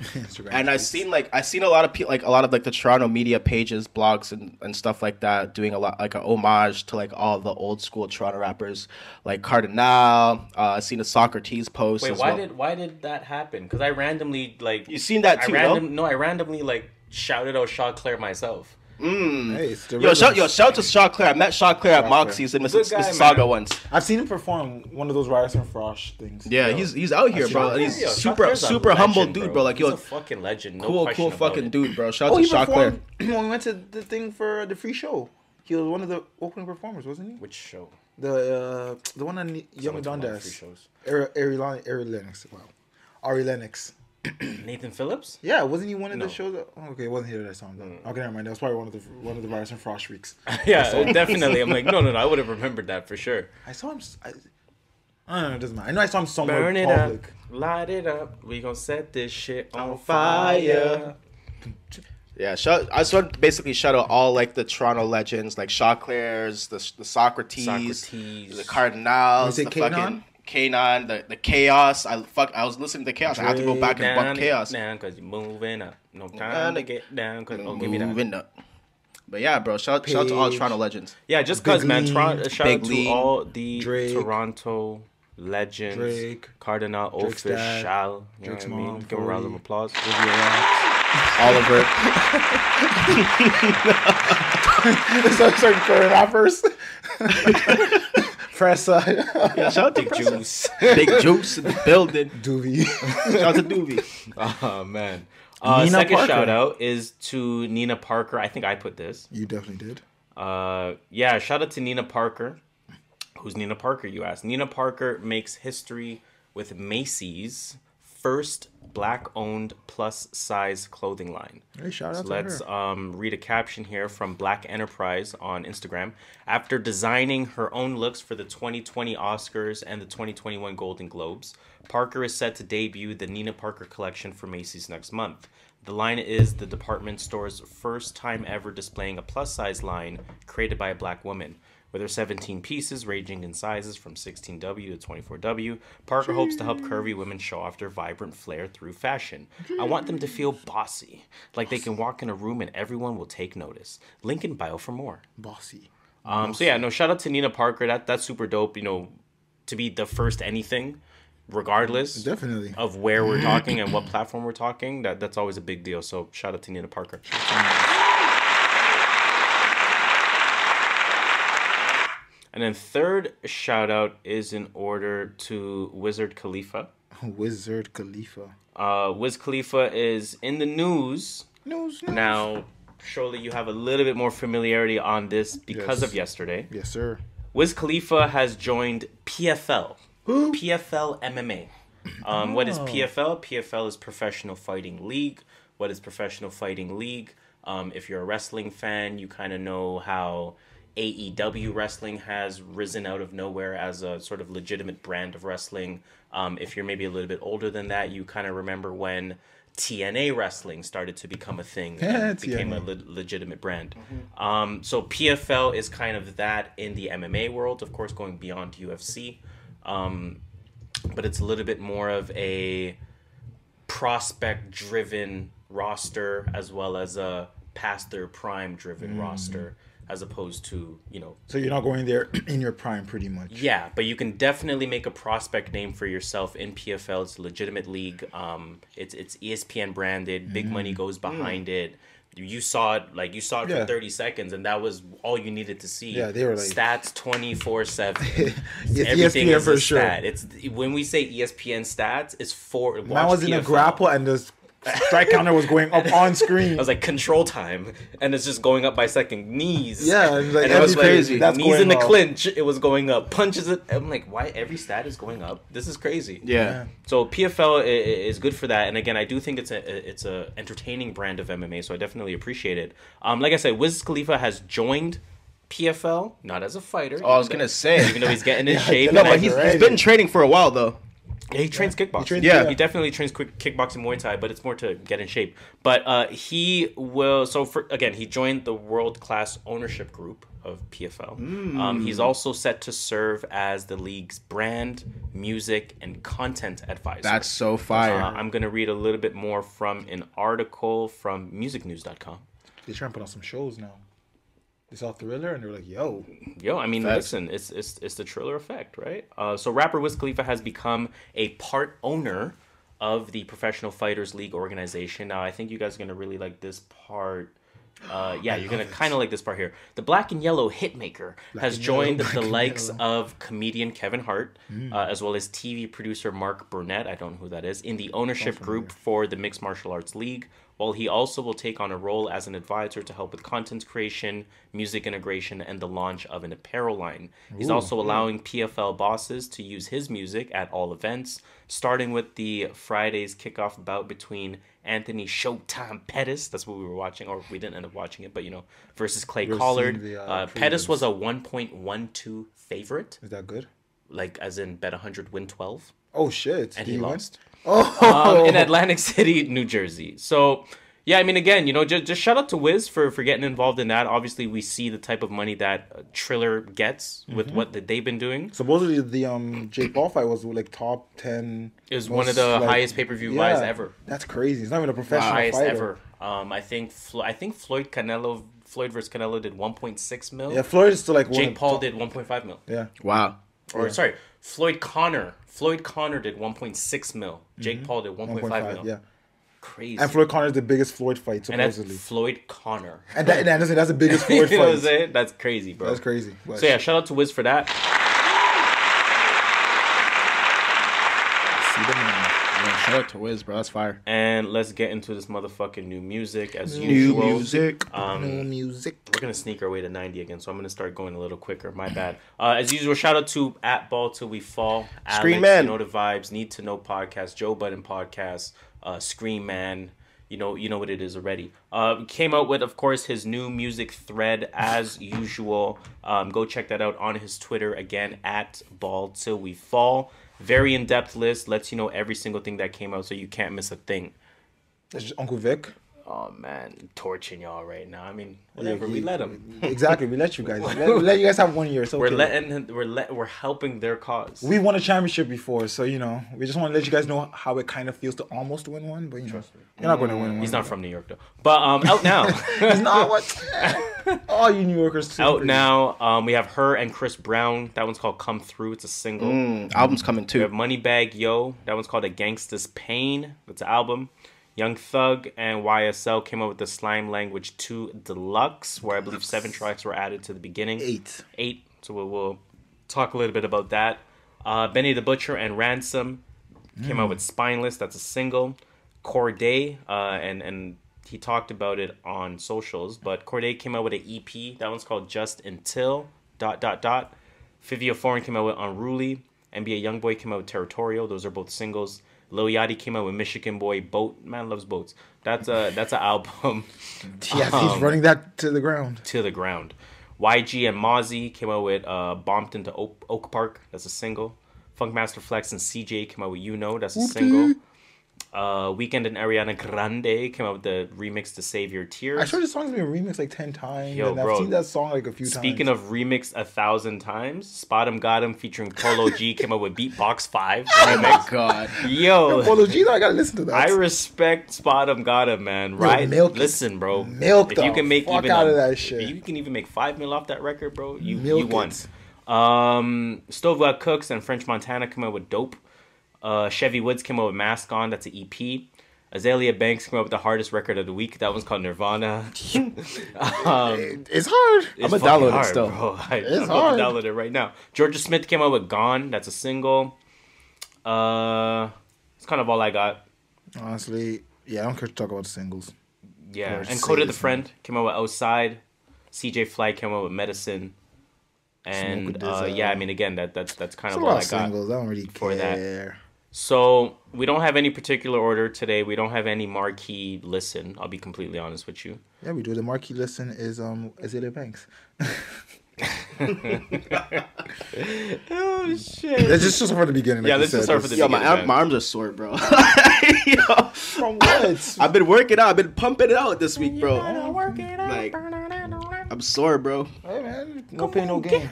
and I seen a lot of people, like a lot of like the Toronto media pages, blogs, and stuff like that, doing a lot like a homage to like all the old school Toronto rappers, like Cordae. I seen a Socrates post. Wait, why did that happen? Because I randomly like you seen that too? I randomly like shouted out Shaw Claire myself. Hey, shout to Shaw Claire. I met Shaw Claire at Moxie's in Mississauga once. I've seen him perform one of those Ryerson Frosh things. Yeah, he's out here, bro. And he's super humble dude, bro. Like he's a fucking legend. No cool fucking dude, bro. Shout to Shaw Claire. When we went to the thing for the free show, he was one of the opening performers, wasn't he? Which show? The one on Young Dundas. Ari Lennox. Wow. Ari Lennox. Nathan Phillips? Yeah, wasn't he one of the shows? Okay, it wasn't here that I saw him though. Okay, never mind. That was probably one of the Ryerson Frosh weeks. Yeah, definitely. I'm like, no. I would have remembered that for sure. I saw him. I don't know. It doesn't matter. I know I saw him somewhere Burn it public. up, light it up. We gonna set this shit on fire. Yeah, I just want to basically shout out all like the Toronto legends, like Shaw Claire's, the Socrates, the Cardinals, the fucking Kanon, the Chaos. I was listening to Chaos. I have to go back and bump Chaos. Down because you're moving up. No time to get down because give me that. Moving up. But yeah, bro, shout to all Toronto legends. Yeah, just because, man. Shout out to all the Toronto legends. Drake, Cardinal, Official. Drake's mom. mom. Give a round of applause. Oliver. Certain current rappers. Pressa. Yeah, shout out to Big Juice. Big Juice in the building. Doobie. Shout out to Doobie. Oh, man. Nina Second Parker. shout out is to Nina Parker. I think I put this. You definitely did. Yeah, shout out to Nina Parker. Who's Nina Parker, you ask? Nina Parker makes history with Macy's first black-owned plus-size clothing line. Hey, shout out to her. Let's read a caption here from Black Enterprise on Instagram. After designing her own looks for the 2020 Oscars and the 2021 Golden Globes, Parker is set to debut the Nina Parker collection for Macy's next month. The line is the department store's first time ever displaying a plus-size line created by a black woman. With her 17 pieces ranging in sizes from 16W to 24W, Parker hopes to help curvy women show off their vibrant flair through fashion. I want them to feel bossy, like they can walk in a room and everyone will take notice. Link in bio for more. Bossy. So yeah, no, shout out to Nina Parker. That's super dope, you know, to be the first anything, regardless definitely of where we're talking and what platform we're talking. That's always a big deal. So shout out to Nina Parker. And then third shout out is in order to Wizard Khalifa. Wizard Khalifa. Wiz Khalifa is in the news. Now, surely you have a little bit more familiarity on this because of yesterday. Yes, sir. Wiz Khalifa has joined PFL. Who? PFL MMA. What is PFL? PFL is Professional Fighting League. What is Professional Fighting League? If you're a wrestling fan, you kind of know how AEW wrestling has risen out of nowhere as a sort of legitimate brand of wrestling. If you're maybe a little bit older than that, you kind of remember when TNA wrestling started to become a thing and became a legitimate brand. So PFL is kind of that in the MMA world, of course, going beyond UFC. But it's a little bit more of a prospect-driven roster as well as a past their prime-driven roster as opposed to, So you're not going there in your prime, pretty much. Yeah, but you can definitely make a prospect name for yourself in PFL. It's a legitimate league. It's ESPN branded. Big money goes behind it. You saw it for 30 seconds, and that was all you needed to see. Yeah, they were like stats 24/7. Everything is for sure. Stat. It's when we say ESPN stats, it's for. Man was in a grapple and the strike counter was going up on screen. I was like control time, and it's just going up by second. Knees. Yeah, and it was crazy. Like, knees in the clinch, it was going up. Punches it. I'm like, why every stat is going up? This is crazy. Yeah. So PFL is good for that, and again, I do think it's a entertaining brand of MMA. So I definitely appreciate it. Like I said, Wiz Khalifa has joined PFL, not as a fighter. Oh, I was gonna say, even though he's getting in shape. No, but he's been training for a while though. Yeah, he trains kickboxing. He definitely trains kickboxing, Muay Thai, but it's more to get in shape. But he will. So he joined the world class ownership group of PFL. He's also set to serve as the league's brand, music, and content advisor. That's so fire. I'm gonna read a little bit more from an article from musicnews.com. They're trying to put on some shows now. They saw Thriller and they were like, yo. I mean, listen, it's the Thriller effect, right? So rapper Wiz Khalifa has become a part owner of the Professional Fighters League organization. Now, I think you guys are going to really like this part. You're going to kind of like this part here. The Black and Yellow Hitmaker has joined the likes of comedian Kevin Hart, as well as TV producer Mark Burnett, I don't know who that is, in the ownership group for the Mixed Martial Arts League, while he also will take on a role as an advisor to help with content creation, music integration, and the launch of an apparel line. He's also allowing PFL bosses to use his music at all events, starting with the Friday's kickoff bout between Anthony Showtime Pettis, that's what we were watching, or we didn't end up watching it, but versus Clay Collard. Pettis was a 1.12 favorite. Is that good? Like, as in bet 100, win 12. Oh, shit. And he lost. Oh, in Atlantic City, New Jersey. So, yeah, I mean, again, just shout out to Wiz for getting involved in that. Obviously, we see the type of money that Triller gets with what they've been doing. Supposedly, the Jake Paul fight was like top 10. It was one of the highest pay-per-view buys ever. That's crazy. It's not even a professional highest fighter. Ever. I think Floyd versus Canelo did 1.6 mil. Yeah, Floyd is still like Jake Paul did 1.5 mil. Yeah. Wow. Sorry, Floyd Connor did 1.6 mil. Jake Paul did 1.5 mil. Yeah. Crazy. And Floyd Connor is the biggest Floyd fight, supposedly. And that's Floyd Connor. And that's the biggest Floyd fight. You know what I'm saying? That's crazy, bro. That's crazy. So yeah, shout out to Wiz for that. Shout out to Wiz, bro. That's fire. And let's get into this motherfucking new music as usual. New music. We're gonna sneak our way to 90 again, so I'm gonna start going a little quicker. My bad. As usual, shout out to @BallTillWeFall, Scream Alex, Man. You know the vibes, Need to Know podcast, Joe Budden podcast, Scream Man. You know what it is already. Came out with, of course, his new music thread as usual. Go check that out on his Twitter again @BallTillWeFall. Very in-depth list, lets you know every single thing that came out, so you can't miss a thing. That's just Uncle Vic. Oh man, torching y'all right now. I mean, whatever. We let him. Exactly, we let you guys. We let you guys have 1 year. So okay. We're helping their cause. We won a championship before, so we just want to let you guys know how it kind of feels to almost win one. But you're not going to win one. He's not from New York though. But out now. He's not what? All you New Yorkers. Out now. We have her and Chris Brown. That one's called "Come Through." It's a single. Album's coming too. We have Moneybagg Yo. That one's called "A Gangsta's Pain." It's an album. Young Thug and YSL came up with the Slime Language 2 Deluxe, where I believe 7 tracks were added to the beginning. 8. So we'll talk a little bit about that. Benny the Butcher and Ransom came out with Spineless. That's a single. Cordae, and he talked about it on socials, but Cordae came out with an EP. That one's called Just Until... Fivio Foreign came out with Unruly. NBA Youngboy came out with Territorial. Those are both singles. Lil Yachty came out with Michigan Boy Boat. Man loves boats. That's an album. Yes, he's running that to the ground. To the ground. YG and Mozzie came out with Bumped into Oak Park. That's a single. Funkmaster Flex and CJ came out with You Know. That's a single. Weeknd and Ariana Grande came out with the remix to Save Your Tears. I sure this song's been remixed like 10 times. Yo, and bro, I've seen that song like a few times. Speaking of remixed 1,000 times, Spot 'em Got 'em featuring Polo G came out with Beatbox 5. Oh my god. Yo, Polo G, I gotta listen to that. I respect Spot 'em Got 'em, man. Right? milk it. Listen, bro. Milk if you can make fuck even out of that shit. If you can even make 5 mil off that record, bro, you Milk won. it. Stove Got Cooks and French Montana came out with Dope. Chevy Woods came out with Mask On. That's an EP. Azealia Banks came out with the hardest record of the week. That one's called Nirvana. It's hard. I'm gonna download it still. Bro. It's I'm hard. gonna download it right now. Jorja Smith came out with Gone. That's a single. It's kind of all I got. Honestly, yeah, I don't care to talk about the singles. Yeah, Or and say Coda the this Friend came out with Outside. CJ Fly came out with Medicine. And yeah, I mean, again, that's kind It's of a all lot I of got singles. I don't really for that. care. So we don't have any particular order today. We don't have any marquee listen. I'll be completely honest with you. Yeah, we do. The marquee listen is Azealia Banks. Oh shit! Let's just start from the beginning. Like Yeah, you let's just said. start from the Yo, beginning. my arms are sore, bro. Yo, From what? I've been working out. I've been pumping it out this week, bro. Like, I'm sore, bro. Hey man, no pain, no gain.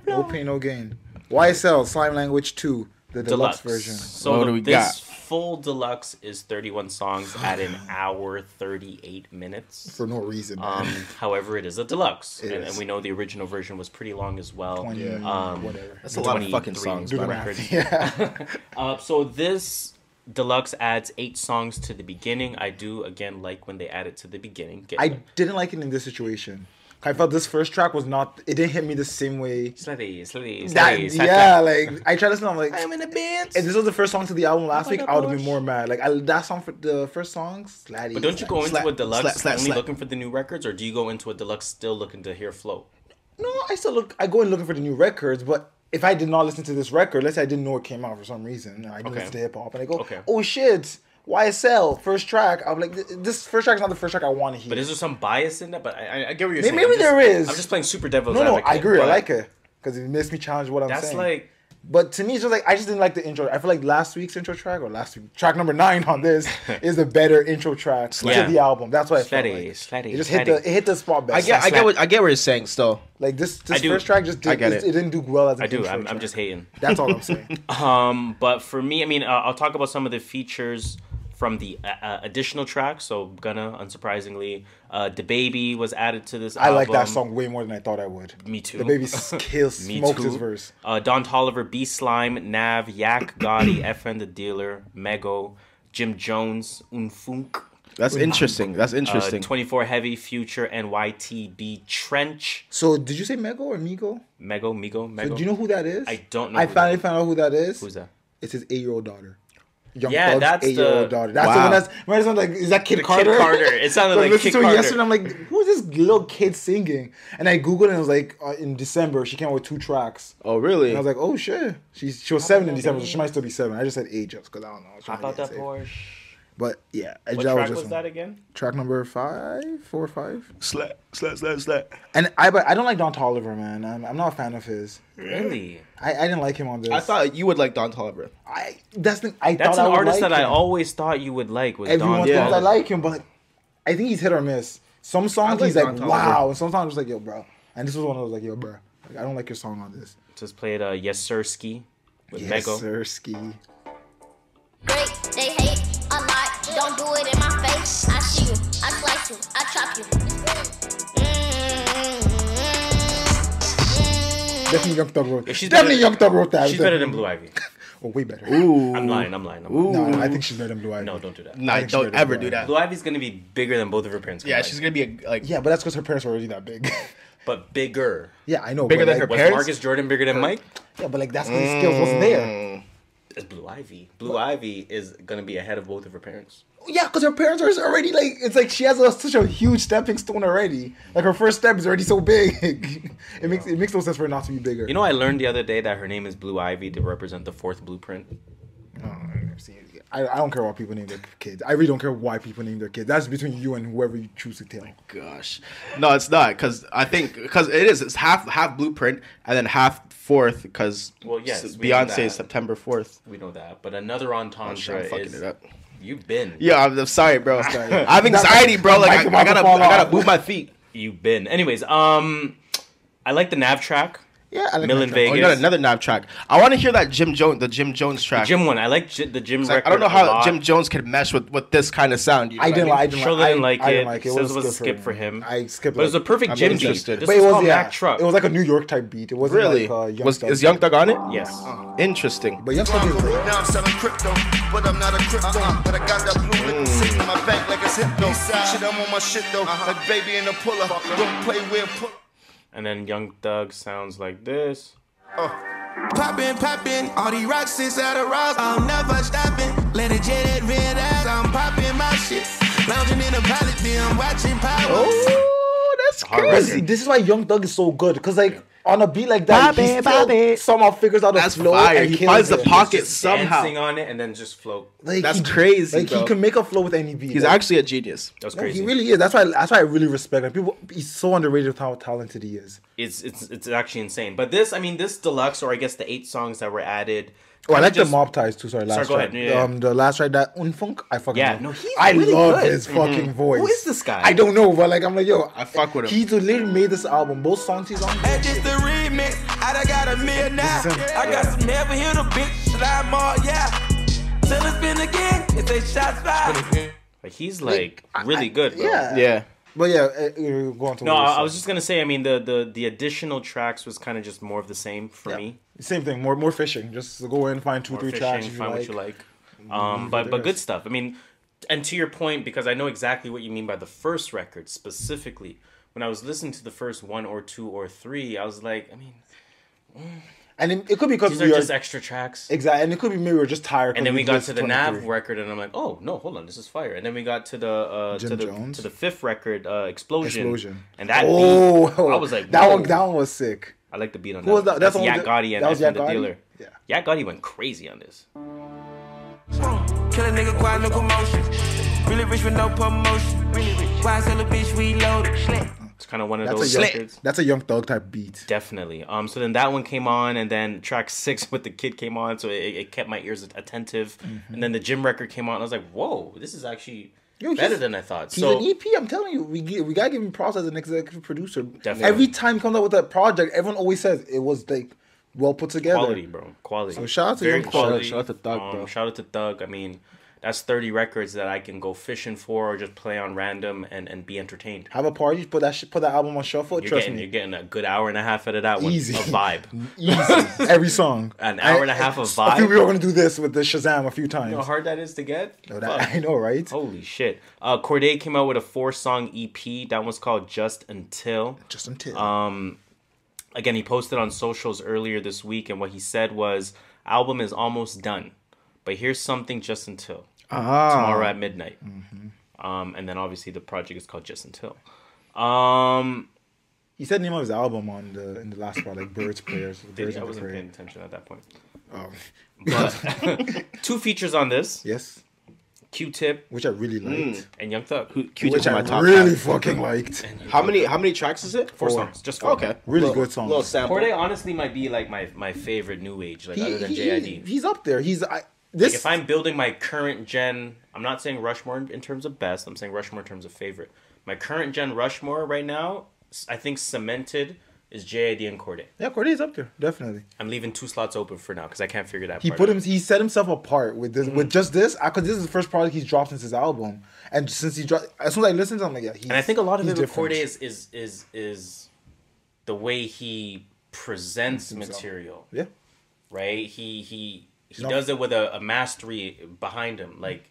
No pain, no gain. YSL Slime Language 2, the deluxe version. So What do we this got? full deluxe is 31 songs at an hour 38 minutes. For no reason. Man. However, it is a deluxe, It and is. we know the original version was pretty long as well. 20, Whatever. That's a lot of fucking songs, Do the bro. math. Yeah. So this deluxe adds 8 songs to the beginning. I do again like when they add it to the beginning. I didn't like it in this situation. I felt this first track was not. It didn't hit me the same way. Yeah, like I tried to listen. I'm like, I'm in a band. if this was the first song to the album last week, I would have been more mad. Like that song for the first song, Slatty. But don't you go into Slap, a deluxe slap, slap, only slap. looking for the new records, or do you go into a deluxe still looking to hear flow? No, I still look. I go in looking for the new records, but if I did not listen to this record, let's say I didn't know it came out for some reason, and I didn't Okay. listen to hip hop, and I go, Okay. oh shit, YSL first track. I'm like, this first track is not the first track I want to hear. But is there some bias in that? But I get what you're saying. Maybe I'm just- there is. I'm just playing super devil's no, advocate. I agree. I but like it because it makes me challenge what I'm That's saying. like But to me, it's just like I just didn't like the intro. I feel like last week's intro track or last week track number 9 on this is a better intro track Yeah. to the album. That's what I felt Slatty, like. slatty, It just slatty. hit the spot best. I get what you're saying. Still, like this I do. first track just I did, get it it. didn't do well as an I do. intro I'm track. just hating. That's all I'm saying. But for me, I mean, I'll talk about some of the features from the additional tracks. So Gunna, unsurprisingly, DaBaby was added to this I album. like that song way more than I thought I would. Me too. The baby kills, Me smokes too. his verse. Don Toliver, B Slime, Nav, Yak, Gotti, FN the Dealer, Mego, Jim Jones, Unfunk, that's interesting. That's interesting. 24 Heavy, Future, and YTB Trench. So did you say Mego or Migo? Mego. So do you know who that is? I don't know I who finally that found out who that is. Who's that? It's his 8-year-old daughter. Young Yeah, Thug's that's 8-year-old the- daughter. That's Wow. the one that's. Remember, like, is that Kid Carter? Kid Carter. It sounded So I like listened Kid to it Carter. yesterday. I'm like, who is this little kid singing? And I googled it and it was like in December she came out with 2 tracks. Oh, really? And I was like, oh shit. She was 7 in December, so she might still be 7. I just said 8 just because I don't know. I thought that Porsche. But yeah, What that track just was that again? track number 5, 4 or 5. Slap. And I don't like Don Toliver, man. I'm not a fan of his. Really? I didn't like him on this. I thought you would like Don Toliver. That's That's thought an I would artist like that I him. always thought you would like. Was Everyone Don thinks Yeah. I Toliver. like him, but I think he's hit or miss. Some songs like he's like, Don Toliver. wow, and sometimes I'm just like, yo, bro. And this was one of those like, yo, bro. Like, I don't like your song on this. Just played Yes Sir Ski with Yes, Mego. sir, ski. Break, they hate a lot. Don't do it in my face. I see you, I slice you, I chop you. Definitely Young Thug wrote. she's Definitely better- Young Thug wrote that. She's better than Blue Ivy. Oh, way better. Ooh. I'm lying. No, I think she's better than Blue Ivy. No, don't do that. Nah, I think she's don't better than ever Blue do that. Blue Ivy's gonna be bigger than both of her parents. Yeah, combined. she's gonna be like. Yeah, but that's because her parents were already that big. But bigger. Yeah, I know. Bigger but than her Was parents? Marcus Jordan bigger than Mike? Yeah, but like that's because his skills wasn't there. It's Blue Ivy. Blue Ivy is gonna be ahead of both of her parents. Yeah, because her parents are already like, it's like she has such a huge stepping stone already. Like her first step is already so big. It makes no sense for her not to be bigger. You know, I learned the other day that her name is Blue Ivy to represent the 4th blueprint. I don't care what people name their kids. I really don't care why people name their kids. That's between you and whoever you choose to tell. Gosh, no, it's not because it is. It's half Blueprint and then half 4th because Well, yes, we know Beyonce that. is September 4th. We know that. But another entendre I'm fucking is it up. You've been. Yeah, I'm sorry, bro. I have anxiety, bro. Like I gotta move my feet. You've been. Anyways, I like the Nav track. Yeah, I like Mill in Vegas. Oh, you got another Nav track. I want to hear that Jim Jones track. The Jim one. I like the Jim record. I don't know how Jim Jones could mesh with this kind of sound. You know I didn't like it. It says it was a skip for him. I skipped it. But it was a perfect I'm Jim beat. interested. This But it was was called yeah, Mac Truck. it was like a New York type beat. It wasn't Really? like Young Thug. Is Young Thug on it? Yes. Interesting. But Young Thug is great. Now I'm selling crypto, but I'm not a crypto. But I got that blue liquid sitting in my bank like it's hypno. Shit, I'm on my shit though, like baby in a puller. Don't play with pull. And then Young Thug sounds like this. Poppin', all these rocks since out of rocks. I'm never stopping. Let it jet that red eyes. I'm popping my shit. Lounging in a pilot beam, watching power. Oh, that's crazy. This is why Young Thug is so good. Because, like, on a beat like that, he still somehow figures out a flow. Fire. And He kills finds the it. pocket Just somehow. dancing on it and then just float. Like, That's crazy, Like, bro. he can make a flow with any beat. He's like, actually a genius. That was no, crazy. he really is. That's why I really respect him. People, he's so underrated with how talented he is. It's actually insane. But this deluxe, or I guess the 8 songs that were added. Oh, I like just- the mob ties too. Sorry, last go track. ahead. Yeah. The last track, that Unfunk, I fucking love. no, he's I really love good. his fucking voice. Who is this guy? I don't know, but like I'm like, yo, I fuck with him. He literally made this album. Both songs he's on. And just the remix, I done got a meal now. This is him. I got some never hit a bitch, I'm all, yeah. Till it's been again, it's a shot fired. Like, he's like really good, bro. Yeah. Yeah. But yeah, go on to No, what you I said. was just gonna say. I mean, the additional tracks was kind of just more of the same for me. Same thing, more fishing. Just go in, find 2-3 More fishing, tracks if you find like. what you like. But good stuff. I mean, and to your point, because I know exactly what you mean by the first record specifically. When I was listening to the first 1 or 2 or 3, I was like, I mean, And it could be because these we are are just extra tracks. exactly, and it could be maybe we're just tired. And then we got to the 23. Nav record, and I'm like, oh no, hold on, this is fire. And then we got to the Jim Jones. to the 5th record, Explosion. And that Oh, beat, I was like, that whoa. one was sick. I like the beat on Who was that. that? That's That's Yak the- Gotti and that was FM Yak the Gotti? Dealer. Yeah. Yak Gotti went crazy on this. Kill a nigga, quiet, no commotion. Really rich with no promotion. Really rich. Why sell a bitch, we loaded. It's kind of one of That's those a young, records. that's a Young Thug type beat. Definitely. So then that one came on, and then track 6 with the kid came on, so it kept my ears attentive. And then the Gym record came on, and I was like, whoa, this is actually better than I thought. He's So an EP. I'm telling you, we gotta give him props as an executive producer. Definitely. Every time he comes out with that project, everyone always says it was like well put together. quality, bro. Quality. So shout out to Very Young Thug. quality. Shout out to Thug, bro. Shout out to Thug. I mean, that's 30 records that I can go fishing for or just play on random and be entertained. Have a party, put that album on shuffle. You're Trust getting me, a good hour and a half out of that one. Easy. A vibe. easy. Every song. An hour and a half of A few vibe. people are gonna do this with the Shazam a few times. You know how hard that is to get? No, that- Fuck. I know, right? Holy shit. Cordae came out with a 4-song EP. That one's called Just Until. Just until. Again, he posted on socials earlier this week, and what he said was, album is almost done, but here's something just until. Tomorrow at midnight. And then obviously the project is called Just Until. He said the name of his album in the last part, like Birds Prayers. Birds I of the wasn't Prey. paying attention at that point. Oh. But 2 features on this. Yes, Q-Tip which I really liked. and Young Thug. Q-Tip Which in my I top really 5. fucking liked. How many tracks is it? 4 songs. Just 4. Okay. Really good song. Little sample. Cordae honestly might be like my favorite new age, like other than JID. He's up there. This. Like if I'm building my current gen, I'm not saying Rushmore in terms of best. I'm saying Rushmore in terms of favorite. My current gen Rushmore right now, I think cemented is JID and Cordae. Yeah, Cordae's up there, definitely. I'm leaving 2 slots open for now because I can't figure that. He part out. he set himself apart with this, with just this, because this is the first project he's dropped since his album, and since he dropped, as soon as I listened to him, I'm like, yeah, And I think a lot of it with different. Cordae is the way he presents material. Yeah, Right? He No. does it with a mastery behind him, like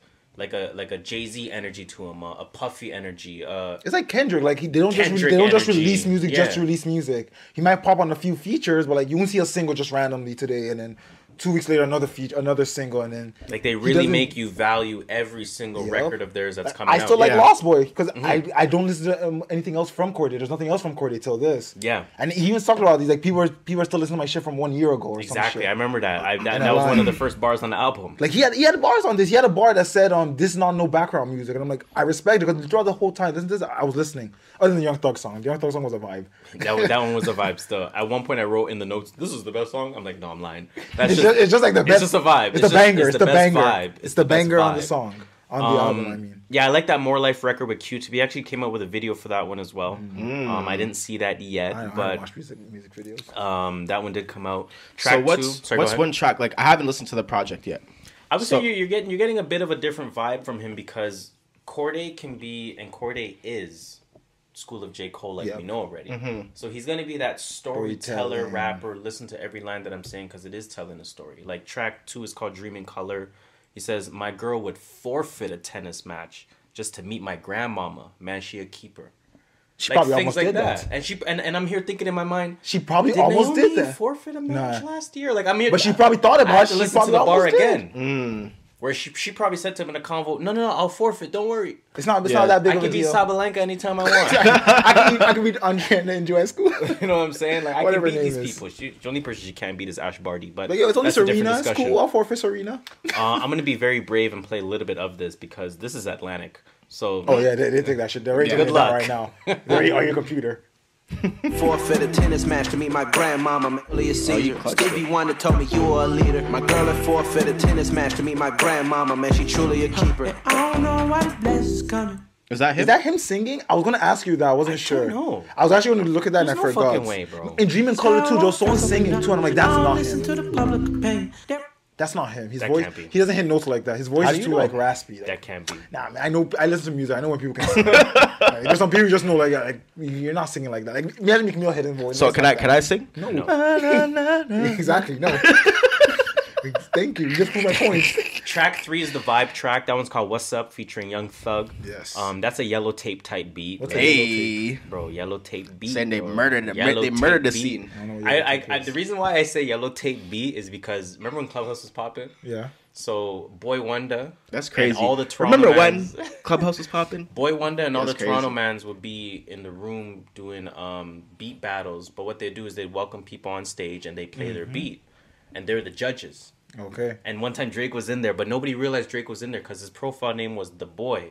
a Jay-Z energy to him, a Puffy energy. it's like Kendrick. Like they don't just Kendrick release energy, music just to yeah. release music. He might pop on a few features, but like you won't see a single just randomly today, and then 2 weeks later another single, and then Like they he really doesn't- make you value every single Yep. record of theirs that's coming out. I still like Yeah. Lost Boy because Mm-hmm. I don't listen to anything else from Cordae. There's nothing else from Cordae till this. Yeah. And he even talked about these like people are still listening to my shit from 1 year ago or some Exactly, shit. I remember that. That I was one of lied. the first bars on the album. Like he had bars on this. He had a bar that said this is not no background music, and I'm like I respect it because throughout the whole time listen to this I was listening. Other than the Young Thug song, the Young Thug song was a vibe. That one was a vibe still. At one point I wrote in the notes, "This is the best song." I'm like, no, I'm lying. That's It's just like the best. It's just a vibe. It's the banger. It's the best banger. vibe. It's the best banger on the vibe. song. On the album, I mean. Yeah, I like that More Life record with TOBi. Actually came out with a video for that one as well. I didn't see that yet, I but watch music videos. that one did come out. So what's one track? Like, I haven't listened to the project yet. I would say you're getting a bit of a different vibe from him because Cordae can be, and Cordae is, School of J. Cole, like we know already. So he's going to be that storyteller, rapper, listen to every line that I'm saying because it is telling a story. Like track 2 is called Dream in Color. He says, my girl would forfeit a tennis match just to meet my grandmama. Man, she a keeper. She like, probably almost did that. And I'm here thinking in my mind, she probably almost did that. Forfeit a match last year? Like I'm here, but she probably thought about it. She listened to the bar again. Where she probably said to him in a convo, no, I'll forfeit. Don't worry. It's not that big of a deal. I can beat Sabalenka anytime I want. I can beat Andre and enjoy school. You know what I'm saying? Like I can beat these people. The only person she can't beat is Ash Barty. But yo, it's only Serena. It's cool. I'll forfeit Serena. I'm gonna be very brave and play a little bit of this because this is Atlantic. So they take that shit. They're already doing that right now. They're already on your computer. Forfeit a tennis match to meet my grandmama, Lil Yachty. Stevie Wonder told me you were a leader. My girl had forfeit a tennis match to meet my grandmama, man, she truly a keeper. I don't know why the blessings coming. Is that him? Is that him singing? I was gonna ask you that. I wasn't sure. No. I was actually gonna look at that and I forgot. Fucking way, bro. In Dream in Color too, Joe's someone singing too, and I'm like, that's not listen to the public opinion. That's not him. His that voice, can't be. he doesn't hit notes like that. His voice is too like raspy. Like, that can't be. Nah, man, I know. I listen to music. I know when people can sing. Like, there's some people you just know like you're not singing like that. Like me and McNeil hidden voice. So can I sing? No. Exactly. No. Thank you. You just proved my point. Track 3 is the vibe track. That one's called What's Up featuring Young Thug. Yes. That's a Yellow Tape type beat. Hey, bro, Yellow Tape beat. Saying they murdered the scene. The reason why I say Yellow Tape beat is because remember when Clubhouse was popping? Yeah. So Boy Wonder. That's crazy. And all the Toronto Remember mans, when Clubhouse was popping? Boy Wonder and all the crazy. Toronto mans would be in the room doing beat battles. But what they do is they welcome people on stage and they play their beat, and they're the judges. Okay. And one time Drake was in there, but nobody realized Drake was in there because his profile name was The Boy.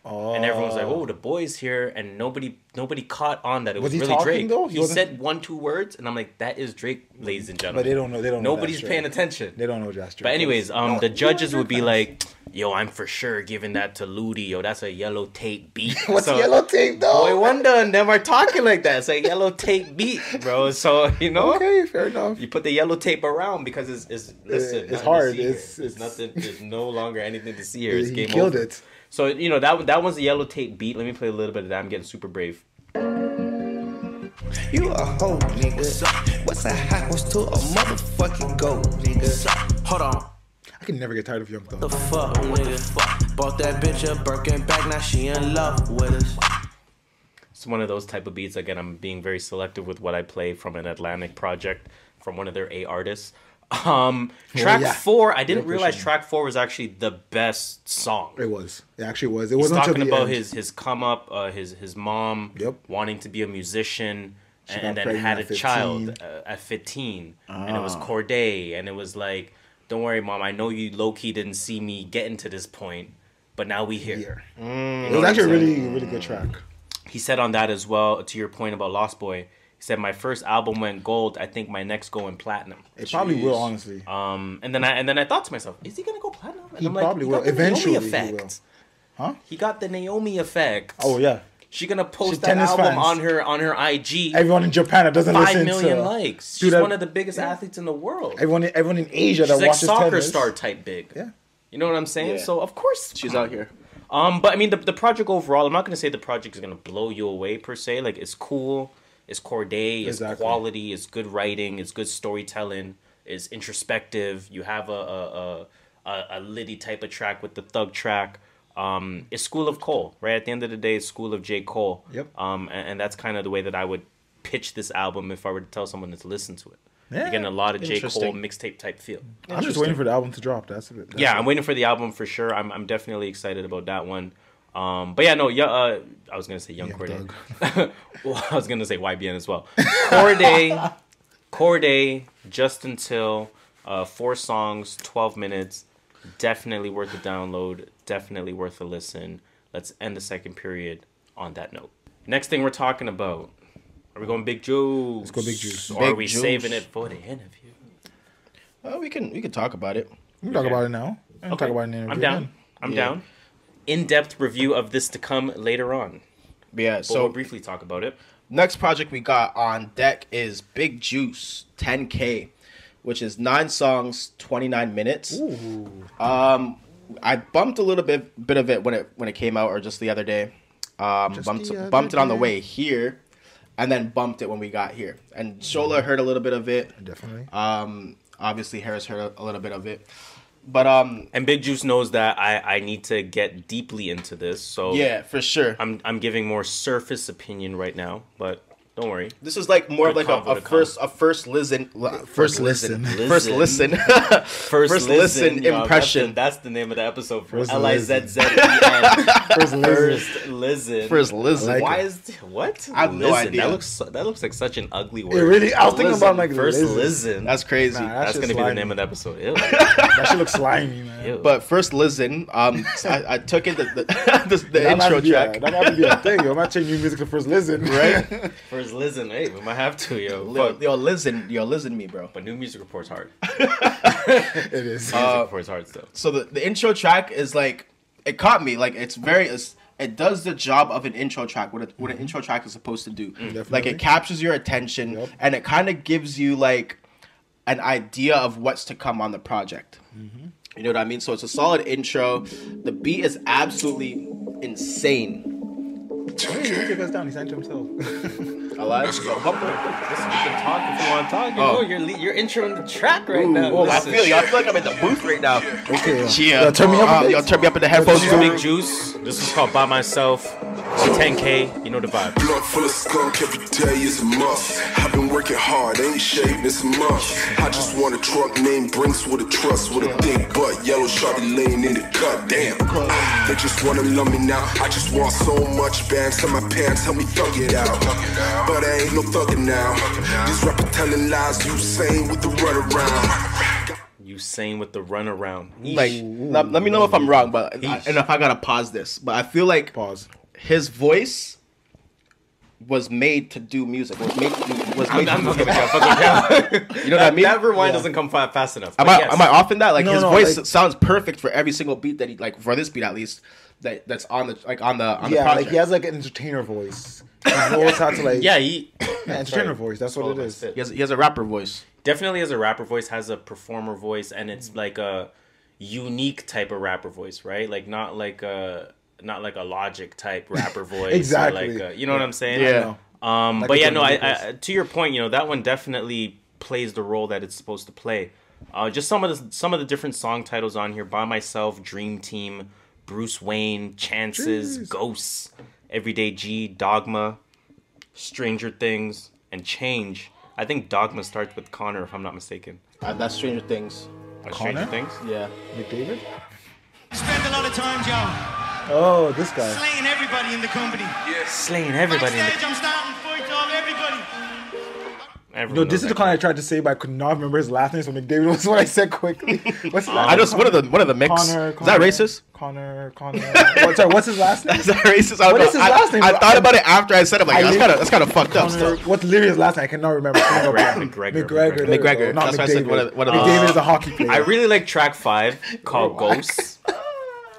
Oh. And everyone was like, "Oh, The Boy's here," and nobody caught on that it was really talking, Drake. Though? He said 1-2 words, and I'm like, "That is Drake, ladies and gentlemen." But they don't know. Nobody's paying attention. They don't know that's Drake. But anyways, the judges would be like, "Yo, I'm for sure giving that to Ludi. Yo, that's a Yellow Tape beat." What's Yellow Tape though? Boy Wonder and them are talking like that. It's a Yellow Tape beat, bro. So you know, okay, fair enough. You put the yellow tape around because it's hard. It's nothing. There's no longer anything to see here. It's game killed over. It. So you know that one's a Yellow Tape beat. Let me play a little bit of that. I'm getting super brave. You a hoe, nigga. What's a hot was to a motherfucking goat, nigga? Hold on. I can never get tired of Young Thug. The fuck, nigga? Bought that bitch a Birkin bag, now she in love with us. It's one of those type of beats. Again, I'm being very selective with what I play from an Atlantic project from one of their A artists. Track 4, I didn't realize track 4 was actually the best song. It was. It actually was. It was talking about his come up, his mom wanting to be a musician, and then had a child at 15, and it was Cordae, and it was like, "Don't worry, mom, I know you low key didn't see me getting to this point, but now we here." It was actually a really good track. He said on that as well, to your point about Lost Boy. He said, "My first album went gold. I think my next going platinum." It probably will, honestly. And then I thought to myself, "Is he gonna go platinum?" And I'm probably will. Eventually, he will. Huh? He got the Naomi effect. Oh yeah. She's gonna post that album on her IG. Everyone in Japan that doesn't listen to 5 million likes. She's one of the biggest athletes in the world. Everyone in Asia that watches like soccer tennis. star type big. Yeah. You know what I'm saying? Yeah. So of course she's out here. But I mean the project overall, I'm not gonna say the project is gonna blow you away per se. Like it's cool. It's Cordae, it's quality, it's good writing, it's good storytelling, it's introspective. You have a Liddy type of track with the Thug track. It's School of Cole, right? At the end of the day, it's School of J. Cole. Yep. And that's kind of the way that I would pitch this album if I were to tell someone to listen to it. Yeah, you're getting a lot of J. Cole mixtape type feel. I'm just waiting for the album to drop. That's it. I'm waiting for the album for sure. I'm definitely excited about that one. But yeah, no, I was gonna say Young Cordae. Well, I was gonna say YBN as well. Cordae, Just Until, 4 songs, 12 minutes, definitely worth a download, definitely worth a listen. Let's end the second period on that note. Next thing we're talking about, are we going Big Juice? Let's go Big Juice. Or are we saving it for the interview? We can talk about it. We can talk about it now. Okay. Talk about it in the interview. I'm down. I'm down. in-depth review of this to come later on. But yeah, So we'll briefly talk about it. Next project we got on deck is Big Juice 10K, which is 9 songs, 29 minutes. Ooh. I bumped a little bit of it when it came out, or just the other day. Bumped it on the way here, and then bumped it when we got here. And Shola heard a little bit of it. Definitely. Obviously Harris heard a little bit of it. But and Big Juice knows that I need to get deeply into this, so yeah, for sure. I'm giving more surface opinion right now, but don't worry. This is like more of like a first listen impression. That's the name of the episode for Lizzen. First Lizzen. Like Why is what? I have no idea. That looks like such an ugly word. It really. I was thinking about like First Lizzen. That's crazy. That's gonna be the name of the episode. Ew. That shit looks slimy, man. Ew. But First Lizzen, I took it the intro track. That might be a thing. Yo, I might change new music to First Lizzen, Right? First Lizzen, hey, we might have to, yo. Lizzen me, bro. But new music report's hard. It is. Music report's hard still. So the intro track is like, it caught me. Like it does the job of an intro track. What an intro track is supposed to do. Like it captures your attention, and it kind of gives you like an idea of what's to come on the project. You know what I mean? So it's a solid intro. The beat is absolutely insane. Take us down. He signed to himself. Alive? Listen, you can talk if you want to talk. You're introing the track right now. Oh, I feel like I'm in the booth right now. Okay. Yeah. Turn me up. Turn me up in the headphones. This is Big Juice. This is called By Myself. 10K. You know the vibe. Blood full of skunk every day is a must. I've been working hard, ain't shaving this a month. I just want a truck named Brinks with a trust, with a thick butt, yellow shawty laying in the cut. Damn. They just wanna love me now. I just want so much bands on my pants, help me thug it out. But I ain't no thuggin' now. This rapper telling lies, you saying with the runaround. You saying with the runaround. Like, let me know if I'm wrong, but and if I gotta pause this. But I feel like his voice was made to do music. Was made to do music. You know what I mean? That rewind doesn't come fast enough. Am I off in that? Like his voice sounds perfect for every single beat that he, like, for this beat at least, that's on the project. Like he has like an entertainer voice. He knows how to like entertainer voice. That's what it is. He has a rapper voice. Definitely has a rapper voice, has a performer voice, and it's like a unique type of rapper voice, right? Like not like a Logic type rapper voice. Exactly. Or like you know what I'm saying? Yeah. Like but yeah, no. I to your point, you know, that one definitely plays the role that it's supposed to play. Just some of the different song titles on here: By Myself, Dream Team, Bruce Wayne, Chances, Ghosts, Everyday G, Dogma, Stranger Things, and Change. I think Dogma starts with Connor, if I'm not mistaken. That's Stranger Things. Stranger Things? Yeah. McDavid? Spend a lot of time, Joe. Oh, this guy. Slaying everybody in the company. Yeah. Slaying everybody in the company. I'm starting fights on everybody. No, this is the kind I tried to say, but I could not remember his last name, so McDavid was what I said quickly. What's his last name? I just one of the mix. Connor, is that racist? Connor. What's his last name? Is that racist? What is his last name? I thought about it after I said it. Like that's kind of fucked up stuff. What's Lyria's last name? I cannot remember. McGregor. That's what I said. McDavid is a hockey player. I really like track 5 called Ghosts.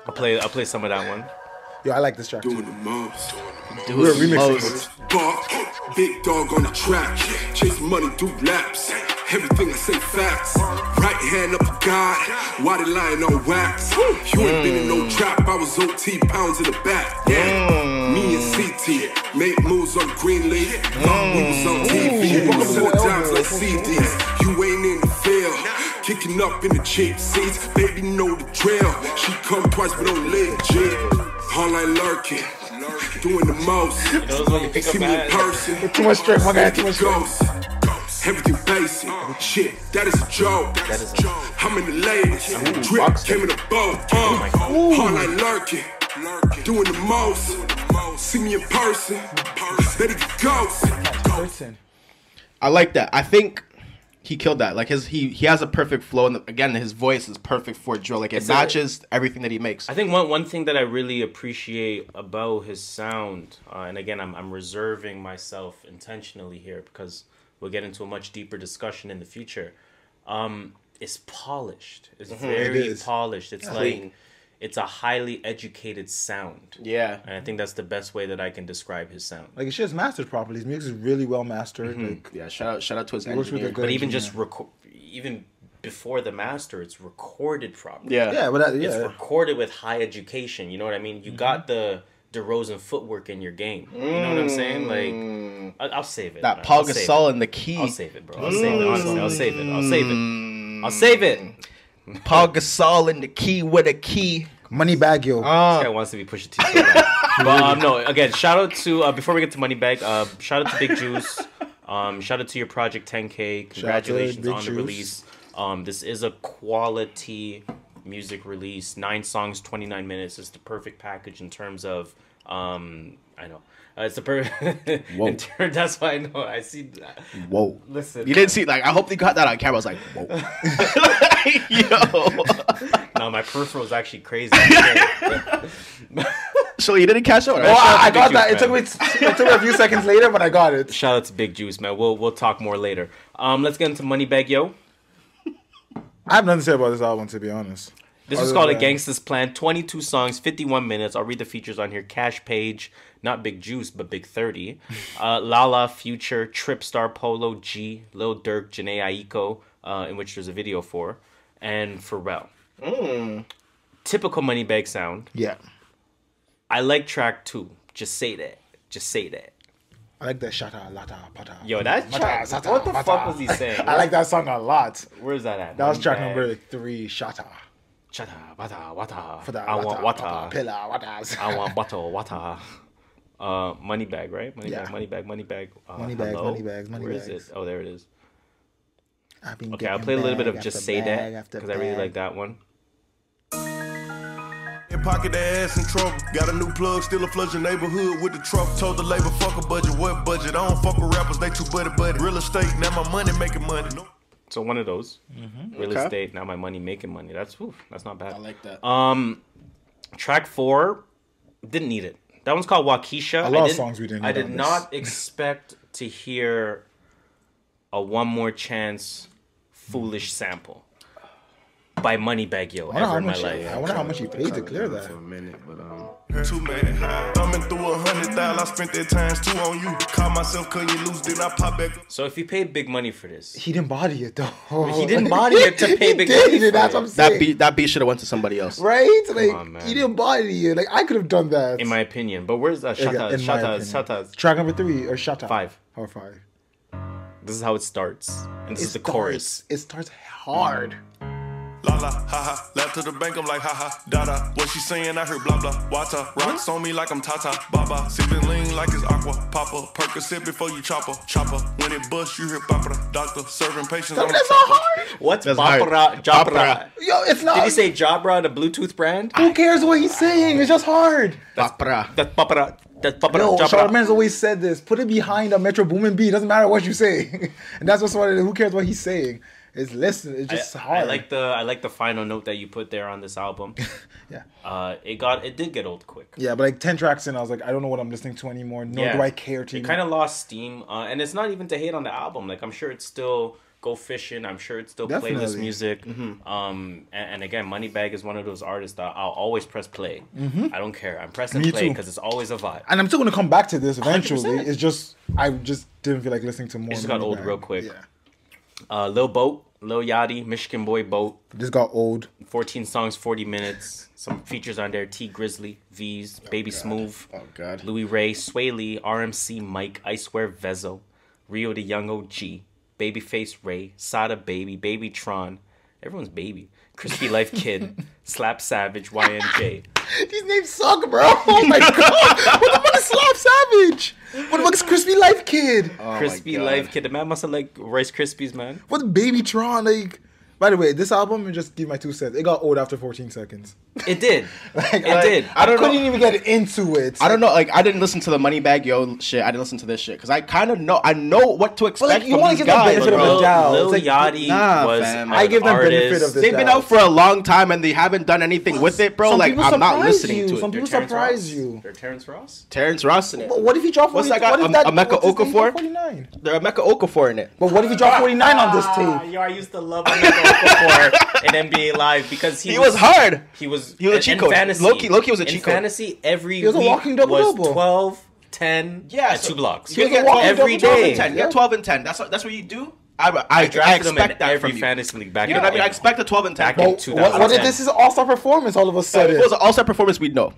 I'll play some of that one. Yo, I like this track. Doing the most. We're remixing it. Big dog on the track. Chase money, do laps. Everything I say facts. Right hand up to God. Why they lying on wax? You ain't been in no trap. I was OT pounds in the back. Yeah. Me and CT made moves on Greenleaf. Thought we was on TV. Selling times like CDs. You ain't in the field. Kicking up in the cheap seats. Baby know the drill. She come twice but don't legit. Online lurking. Doing the most. See me in person. Too much strength, my guy. Too much strength. Everything basic. Shit, that is a joke. I'm in the latest. Drip came in a boat. Online lurking. Doing the most. See me in person. Let it go. I like that. I think he killed that. Like he has a perfect flow, and again, his voice is perfect for drill. Like it matches everything that he makes. I think one thing that I really appreciate about his sound, and again, I'm reserving myself intentionally here because we'll get into a much deeper discussion in the future. It's polished. It's very polished. It's like it's a highly educated sound. Yeah. And I think that's the best way that I can describe his sound. Like, his shit's mastered properly. His music is really well mastered. Like, yeah, shout out to his works with a engineer. good But even engineer. just even before the master, it's recorded properly. Yeah. Yeah, but It's recorded with high education. You know what I mean? You got the DeRozan footwork in your game. You know what I'm saying? Like, I'll save it. That Paul Gasol in the key. I'll save it, bro. I'll save it. Honestly, I'll save it. I'll save it. I'll save it. Paul Gasol in the key with a key. Moneybagg Yo. This guy wants to be Pusha T. So bad. But no, again, shout out to before we get to Moneybagg, shout out to Big Juice. Shout out to your Project 10K. Congratulations on the release. This is a quality music release. 9 songs, 29 minutes. It's the perfect package in terms of I know. It's the perfect. Whoa. That's why I know. I see that. Whoa. Listen. You didn't see, like, I hope you got that on camera. I was like, whoa. Like, yo. No, my peripheral is actually crazy. So you didn't catch it? Oh, I got that. It took me a few seconds later, but I got it. Shout out to Big Juice, man. We'll talk more later. Let's get into Moneybagg Yo. I have nothing to say about this album, to be honest. This is called A Gangsta's Plan. 22 songs, 51 minutes. I'll read the features on here. Cash Page, not Big Juice, but Big 30. Lala, Future, Tripstar, Polo, G, Lil Durk, Janae Aiko, in which there's a video for, and Pharrell. Typical Moneybagg sound. Yeah. I like track 2. Just say that. Just say that. I like that Shata Lata Pata. Yo, that track. Sata, What the Pata. fuck was he saying? I like that song a lot. Where's that at? That was track Moneybagg. number 3, Shata. Chata, wata, wata. Fada, I want wata, wata. pilla, watas. I want bottle, wata. Moneybagg, right? Moneybagg, Yeah. Moneybagg. Moneybags, hello? moneybags, Where is moneybags. it? Oh, there it is. I've been Okay, I'll getting play a little bit of bag Just after Say bag That, after because I really bag. like that one. In pocket, their ass in trouble. Got a new plug, still a flush your neighborhood with the truck. Told the labor, fuck a budget, what budget? I don't fuck with rappers, they too buddy. Real estate, now my money making money. No. So one of those. Real estate, now my money making money. That's not bad. I like that. Track 4, didn't need it. That one's called Waukesha. A lot of songs we didn't I need did on not this. expect to hear a One More Chance Foolish sample by Moneybagg Yo ever in my life. I wonder how much he paid to clear that. For a minute, but Too mad. Thumbing through 100,000, I spent that times 2 on you. Caught myself cutting you loose, then I pop back. So if you paid big money for this, He didn't body it though. he didn't body it to pay big money for That's what I'm it. saying. That beat should have went to somebody else. Right? Like, on, man. he didn't body it. Like, I could have done that. In my opinion. But where's that? In my Shoutouts. opinion. Track number 3 or Shata? 5. Or 5. This is how it starts. And this is the chorus. It starts hard. La la, ha ha, left to the bank, I'm like ha ha, da da. What she saying, I heard blah blah, water. Rocks on me like I'm Tata, Baba. Sipping lean like it's aqua, Papa. Percocet before you chopper. When it bust, you hear Papa. Doctor, serving patients on the That's chopper. not hard. What's That's Bapra? Jabra? Yo, it's not. Did he say Jabra, the Bluetooth brand? Who cares what he's saying? It's just hard. Papra. That's Papra. That's Papra. Yo, Jabra. Charlemagne's always said this. Put it behind a Metro Boomin beat. Doesn't matter what you say. And that's what's funny. Who cares what he's saying? It's listen. It's just hard. I like the final note that you put there on this album. Yeah. It did get old quick. Yeah, but like 10 tracks in, I was like, I don't know what I'm listening to anymore. Nor do I care to. It kind of lost steam, and it's not even to hate on the album. Like I'm sure it's still go fishing. I'm sure it's still playlist music. And again, Moneybagg is one of those artists that I'll always press play. I don't care. I'm pressing Me play too. because it's always a vibe. And I'm still gonna come back to this eventually. 100%. It's just I just didn't feel like listening to more. It just got old Moneybagg. real quick. Yeah. Lil Yachty, Michigan Boy Boat. This got old. 14 songs, 40 minutes. Some features on there: T Grizzly, V's, Baby Smooth, Louis Ray, Sway Lee, RMC Mike, I Swear Vezo, Rio the Young OG, Babyface Ray, Sada Baby, Baby Tron, everyone's baby, Crispy Life Kid, Slap Savage, YNJ. These names suck, bro. Oh my god. What the fuck is Slap Savage? What the fuck is Crispy Life Kid? Crispy Life Kid. The man must have like Rice Krispies, man. What Baby Tron? Like, by the way, this album, and just give my 2 cents. It got old after 14 seconds. It did. It did. I couldn't even get into it. I don't know. Like, I didn't listen to the Moneybagg Yo shit. I didn't listen to this shit because I kind of know. I know what to expect like, you from wanna these give them guys. benefit of bro. the doubt. Lil It's like, Yachty was fam. I give them artist. benefit of the They've been doubt. out for a long time and they haven't done anything with it, bro. Some Like, people I'm not surprise listening you. to it. Some people They're Terrence surprise Ross. you. They're Terrence Ross. Terrence Ross in it. But what if he dropped 40? What's that guy? What if that? Emeka what's his name? Okafor? 49. They're Emeka Okafor in it. But what if he dropped 49 on this tape? Yo, I used to love Emeka before in NBA Live because he was hard. He was a cheat code. Fantasy, Loki was a cheat code. In fantasy, every he was week a walking double-double. was 12, 10, yeah, and 2 blocks. You get every day. 10. Yeah, 12 and 10. That's what you do. I expect that every from fantasy league back. You know what I mean? I expect a 12 and 10. Back in 2010. What if this is an all-star performance all of a sudden? If it was an all-star performance, we'd know.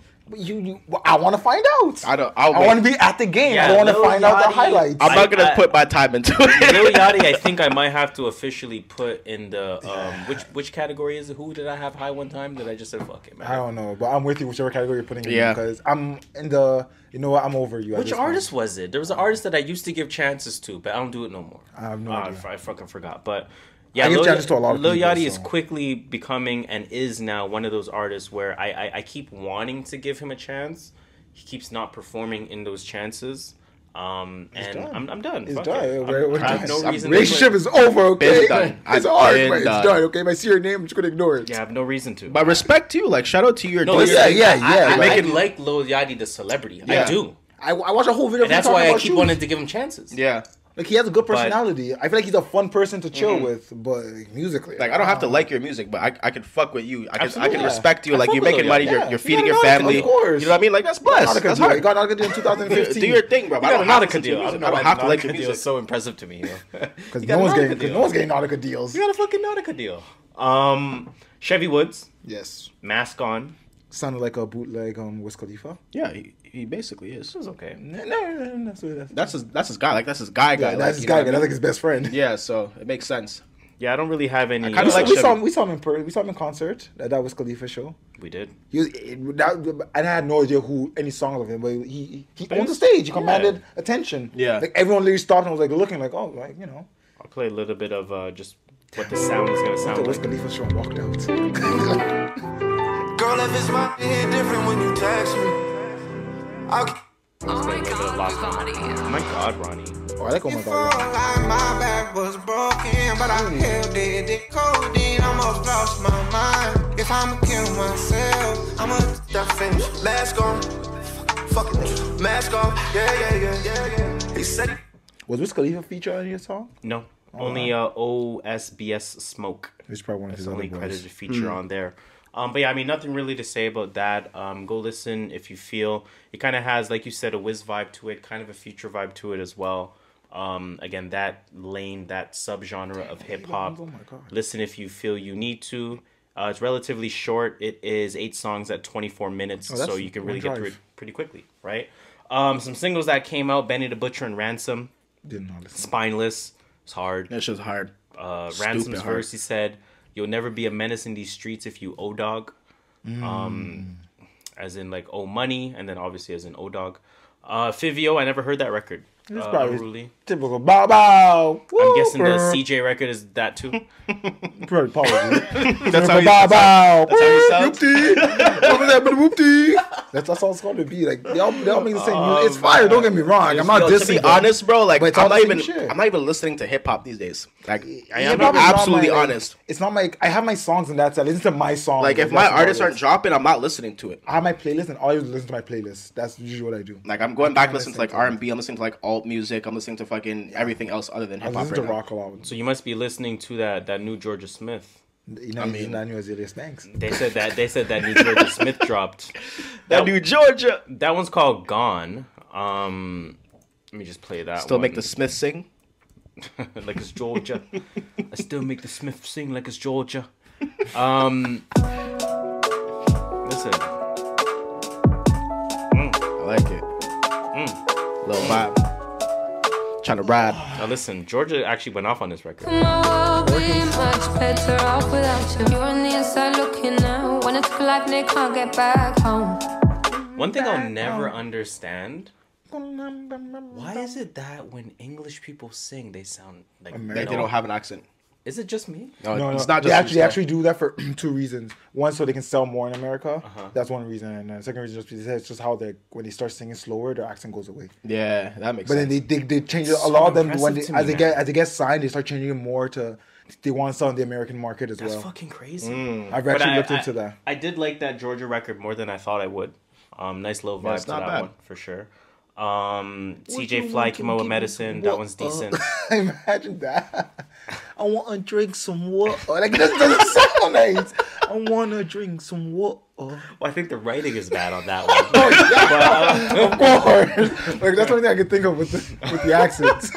I want to find out. I want to be at the game. I don't want to find out the highlights. I'm not gonna put my time into it. Lil Yachty, I think I might have to officially put in the which category is it? Who did I have high one time? Did I just say fuck it, man? I don't know, but I'm with you whichever category you're putting in because I'm in the. You know what? I'm over you. Which artist was it? There was an artist that I used to give chances to, but I don't do it no more. I have no idea. I fucking forgot, but. Yeah, Lil Yachty is quickly becoming and is now one of those artists where I keep wanting to give him a chance. He keeps not performing in those chances. I'm done. It's Fuck done. it. I have no reason. Relationship is over. Okay, it's done. It's hard, but it's done. Okay, if I see your name, I'm just gonna ignore it. Yeah, I have no reason to. But respect to you. Like shout out to you. I like Lil Yachty the celebrity. Yeah. I do. I watch a whole video. And that's why I keep wanting to give him chances. Yeah. Like he has a good personality. I feel like he's a fun person to chill with, but musically, like I don't have to like your music, but I can fuck with you. I can respect you. Like you're making money, you're feeding your family. Of course. You know what I mean? Like that's blessed. That's hard. You got a deal in 2015. Do your thing, bro. I don't have to deal. I don't have to like your music. It's so impressive to me. Because no one's getting Nautica deals. You got a fucking Nautica deal. Chevy Woods. Yes. Mask on. Sounded like a bootleg Wiz Khalifa. Yeah, he basically is. It was okay. No, that's his guy. Like that's his guy. Yeah, that's his guy. That's like his best friend. Yeah, so it makes sense. Yeah, I don't really have any. We saw him in concert at that Wiz Khalifa show. We did. I had no idea who any songs of him, but he owned the stage. He commanded attention. Yeah, like everyone literally stopped and was like looking like, oh, like you know. I'll play a little bit of just what the sound is gonna sound like. Wiz Khalifa show and walked out. Girl, if it's my head different when you text me. Oh my god, Ronnie. Oh, I like Oh My God. My back was broken, but I held it. The codeine, almost lost my mind. If I'ma kill myself, I'ma finish. Mask on. Fuck it. Mask off. Yeah. He said Was Wiz Khalifa featured on your song? No. Only OSBS Smoke. It's probably one of his only credited feature on there. But yeah, I mean, nothing really to say about that. Go listen if you feel. It kind of has, like you said, a Wiz vibe to it, kind of a future vibe to it as well. Again, that lane, that subgenre of hip-hop. Oh my God. Listen if you feel you need to. It's relatively short. It is 8 songs at 24 minutes, so you can really get through it pretty quickly, right? Some singles that came out, Benny the Butcher and Ransom. Didn't know this. Spineless. It's hard. That shit's hard. Ransom's verse, he said, "You'll never be a menace in these streets if you O-Dog." As in like O Money, and then obviously as in O-Dog. Fivio, I never heard that record. It's probably typical bow bow. I'm guessing the CJ record is that too. Probably. That's how you bow bow. That's how you sound. That's all it's going to be. Like they all make the same music. It's fire. Don't get me wrong. I'm not dissing. To be honest, bro, like I'm not even shit. listening to hip hop these days. Like I am absolutely honest. It's not my. I have my songs and that's it. I listen to my songs. Like if my artists aren't dropping, I'm not listening to it. I have my playlist and I always listen to my playlist. That's usually what I do. Like I'm going back listening to like R&B. I'm listening to like alt music. I'm listening to fucking everything else other than hip hop. Right rock a lot. So you must be listening to that new Jorja Smith. You know, I mean, that new Azealia Banks. They said that new Jorja Smith dropped. That new Georgia. That one's called Gone. Let me just play that. Still make the Smith sing like it's Georgia. I still make the Smith sing like it's Georgia. Listen. I like it. Little vibe. Trying to ride. Now listen, Jorja actually went off on this record. Much better off without you. You're on the inside looking out. When it's life, they can't get back home. One thing I'll never understand. Why is it that when English people sing, they sound like they don't have an accent? Is it just me? No, it's not just they actually do that for 2 reasons. One, so they can sell more in America. That's one reason. And the second reason is it's just how when they start singing slower, their accent goes away. Yeah, that makes sense. But then they change it. A lot of them when as they get signed, they start changing it more to they want to sell in the American market as well. That's fucking crazy. I've actually looked into that. I did like that Jorja record more than I thought I would. Nice little vibe to that one for sure. CJ Fly came out with Medicine. That one's decent. Imagine that. I want to drink some water. Like, this doesn't sound nice. I want to drink some water. Well, I think the writing is bad on that one. Of course. Like, that's the only thing I can think of with the accents.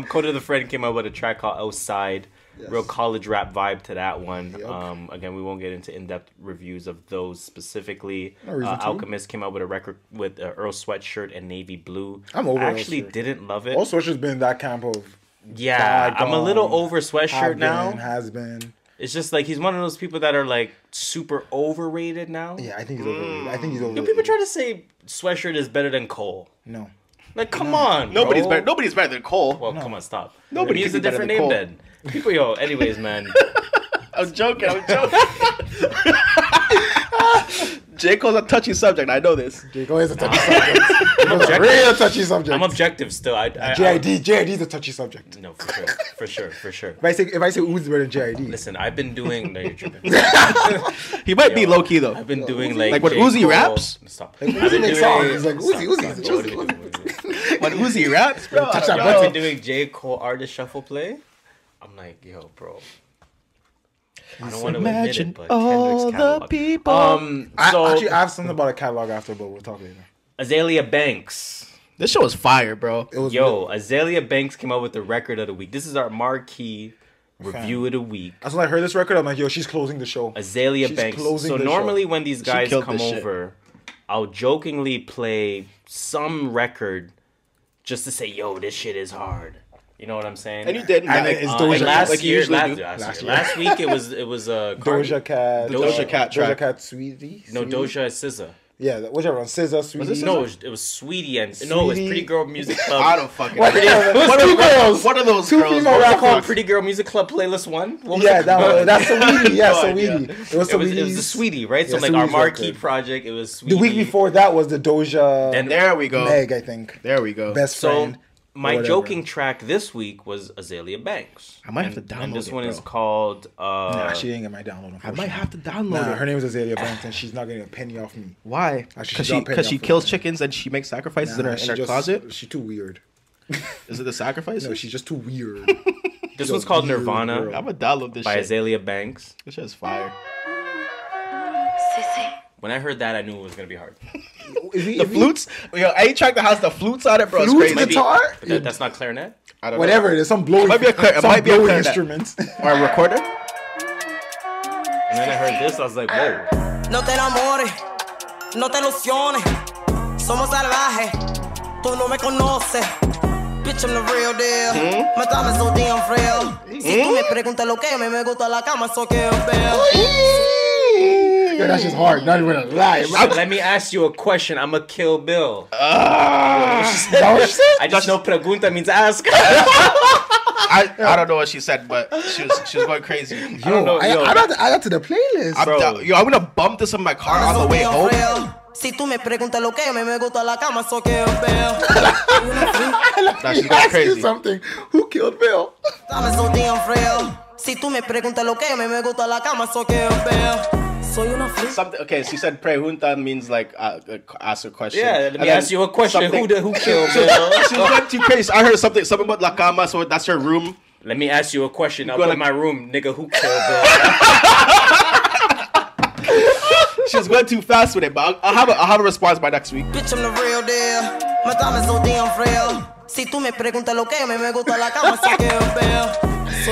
Coda the Friend came out with a track called Outside. Yes. Real college rap vibe to that one. Yep. Again, we won't get into in-depth reviews of those specifically. No Alchemist came out with a record with Earl Sweatshirt and navy blue. I'm over. I actually didn't love it. Earl Sweatshirt's been in that camp of. Yeah, I'm a little over Sweatshirt now. Has been. It's just like he's one of those people that are like super overrated now. Yeah, I think he's overrated. I think he's overrated. People try to say Sweatshirt is better than Cole. No. Like, come on, nobody's bro. better. Nobody's better than Cole. Well, come on, stop. Nobody use a different name then. People, anyways, man. I was joking. J. Cole's a touchy subject. I know this. J. Cole is a touchy subject. Real touchy subject. I'm objective still. JID's a touchy subject. No, for sure. If I say Uzi's better than JID. Listen, I've been doing. No, you're tripping. He might be low key though. I've been doing like when Uzi raps. Stop. Like Uzi makes songs. He's like Uzi. When Uzi raps, bro. I've been doing J. Cole artist shuffle play. I'm like, yo, bro. I don't want to admit it, but Kendrick's catalog. People. I have something about a catalog after, but we'll talk later. Azealia Banks. This show was fire, bro. Azealia Banks came out with the record of the week. This is our marquee review of the week. That's when I heard this record. I'm like, yo, she's closing the show. Azealia Banks. So normally when these guys come over, I'll jokingly play some record just to say, yo, this shit is hard. You know what I'm saying? And you did. And it's Doja Cat. Last week it was Doja Cat. Doja Cat track. Doja Cat, Sweetie. No, Doja is SZA. Yeah, whichever one. SZA, Sweetie. No, it was Sweetie and no, it was Pretty Girl Music Club. I don't fucking. What are those two girls? Female rap called Pretty Girl Music Club Playlist 1. That's Sweetie. Yeah, Sweetie. It was the Sweetie, right? So like our marquee project, it was Sweetie. The week before that was the Doja. And there we go. Meg, I think. There we go. Best friend. My joking track this week was Azealia Banks. I might have to download it. And this one is called. Nah, she ain't get my download. I might have to download it. Her name is Azealia Banks, and she's not getting a penny off me. Why? Because she kills chickens and she makes sacrifices in her closet. She's too weird. Is it the sacrifice? No, she's just too weird. This one's called Nirvana. I'm gonna download this by shit. Azealia Banks. This shit's fire. When I heard that, I knew it was gonna be hard. The flutes, any track that has the flutes on it, bro, it's crazy. Guitar? That's not clarinet. I don't know. Whatever it is, some blowing. It might be a clarinet instruments or a recorder. And then I heard this, I was like, whoa. No te enamores, no te ilusiones. Somos salvajes, tú no me conoces. Bitch, I'm the real deal. Me dame so damn real. Si tú me preguntas lo que a mí me gusta la cama, so que veo. Yeah, that's just hard. Not even a lie. Let me ask you a question. I'm a Kill Bill. I just know pregunta means ask. I don't know what she said, but she was going crazy. I don't know. I got to the playlist. I'm gonna bump this in my car on the way home. Si tú me preguntas lo que a mí me gusta la cama, so que veo. Nah, she's going crazy. Something. Who killed Bill? Dame so damn real. Si tú me preguntas lo que a mí me gusta la cama, so que veo. Something. Okay, she said pregunta means like ask a question. Yeah, let me ask you a question. Who killed Bill? She was going too crazy. I heard something about la cama, so that's her room. Let me ask you a question. I'll go in my room, nigga. Who killed Bill? She was going too fast with it, but I'll have a response by next week. Bitch, I'm the real deal. Me dame so damn real. Si tú me preguntas lo que a mí me gusta la cama, so que veo.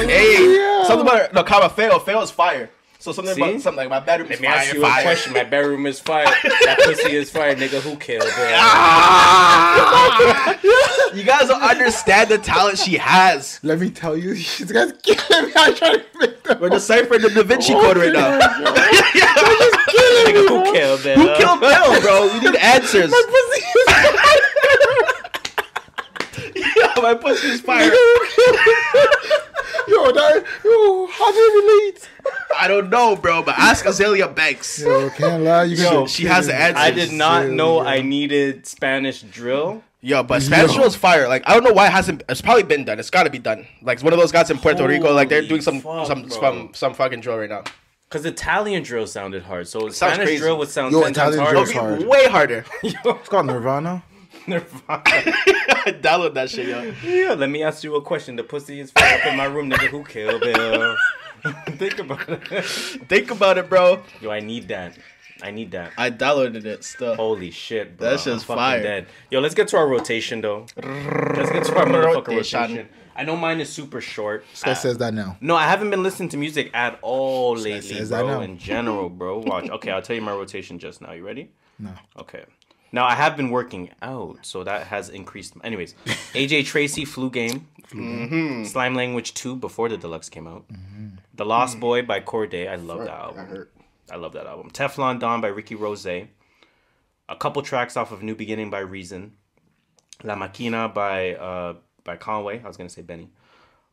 Hey, something about no cama fail is fire. So something like my bedroom is fire. Let me ask you a question. My bedroom is fire. That pussy is fire, nigga. Who killed her? You guys don't understand the talent she has. Let me tell you, these guys killing me. I'm trying to make them. We're deciphering the Da Vinci Code right now. Nigga, who killed Bill? Who killed Bill, bro? We need answers. My pussy is fire. Yeah, my pussy is fire. Yo, how do you relate? I don't know, bro, but ask Azealia Banks. Yo, can't lie. She has the answers. I did not know I needed Spanish drill. Yo, but Spanish drill is fire. Like, I don't know why it hasn't. It's probably been done. It's got to be done. Like, it's one of those guys in Puerto Rico. Like, they're doing some fucking drill right now. Because Italian drill sounded hard, so Spanish drill would sound 10 times hard. Way harder. It's called Nirvana. I download that shit, yo. Yeah, let me ask you a question. The pussy is far up in my room, nigga. Who killed Bill? Think about it. Think about it, bro. Yo, I need that. I downloaded it still. Holy shit, bro. That shit's fire. Dead. Yo, let's get to our rotation, though. Let's get to our motherfucking rotation. I know mine is super short. This guy says that now. No, I haven't been listening to music at all lately, says bro. that now. In general, bro. Watch. Okay, I'll tell you my rotation just now. You ready? No. Okay. Now, I have been working out, so that has increased. Anyways, AJ Tracy, Flu Game. Slime Language 2 before the deluxe came out. The Lost Boy by Cordae. I love that album. I love that album. Teflon Don by Ricky Rose. A couple tracks off of New Beginning by Reason. La Maquina by Conway. I was going to say Benny.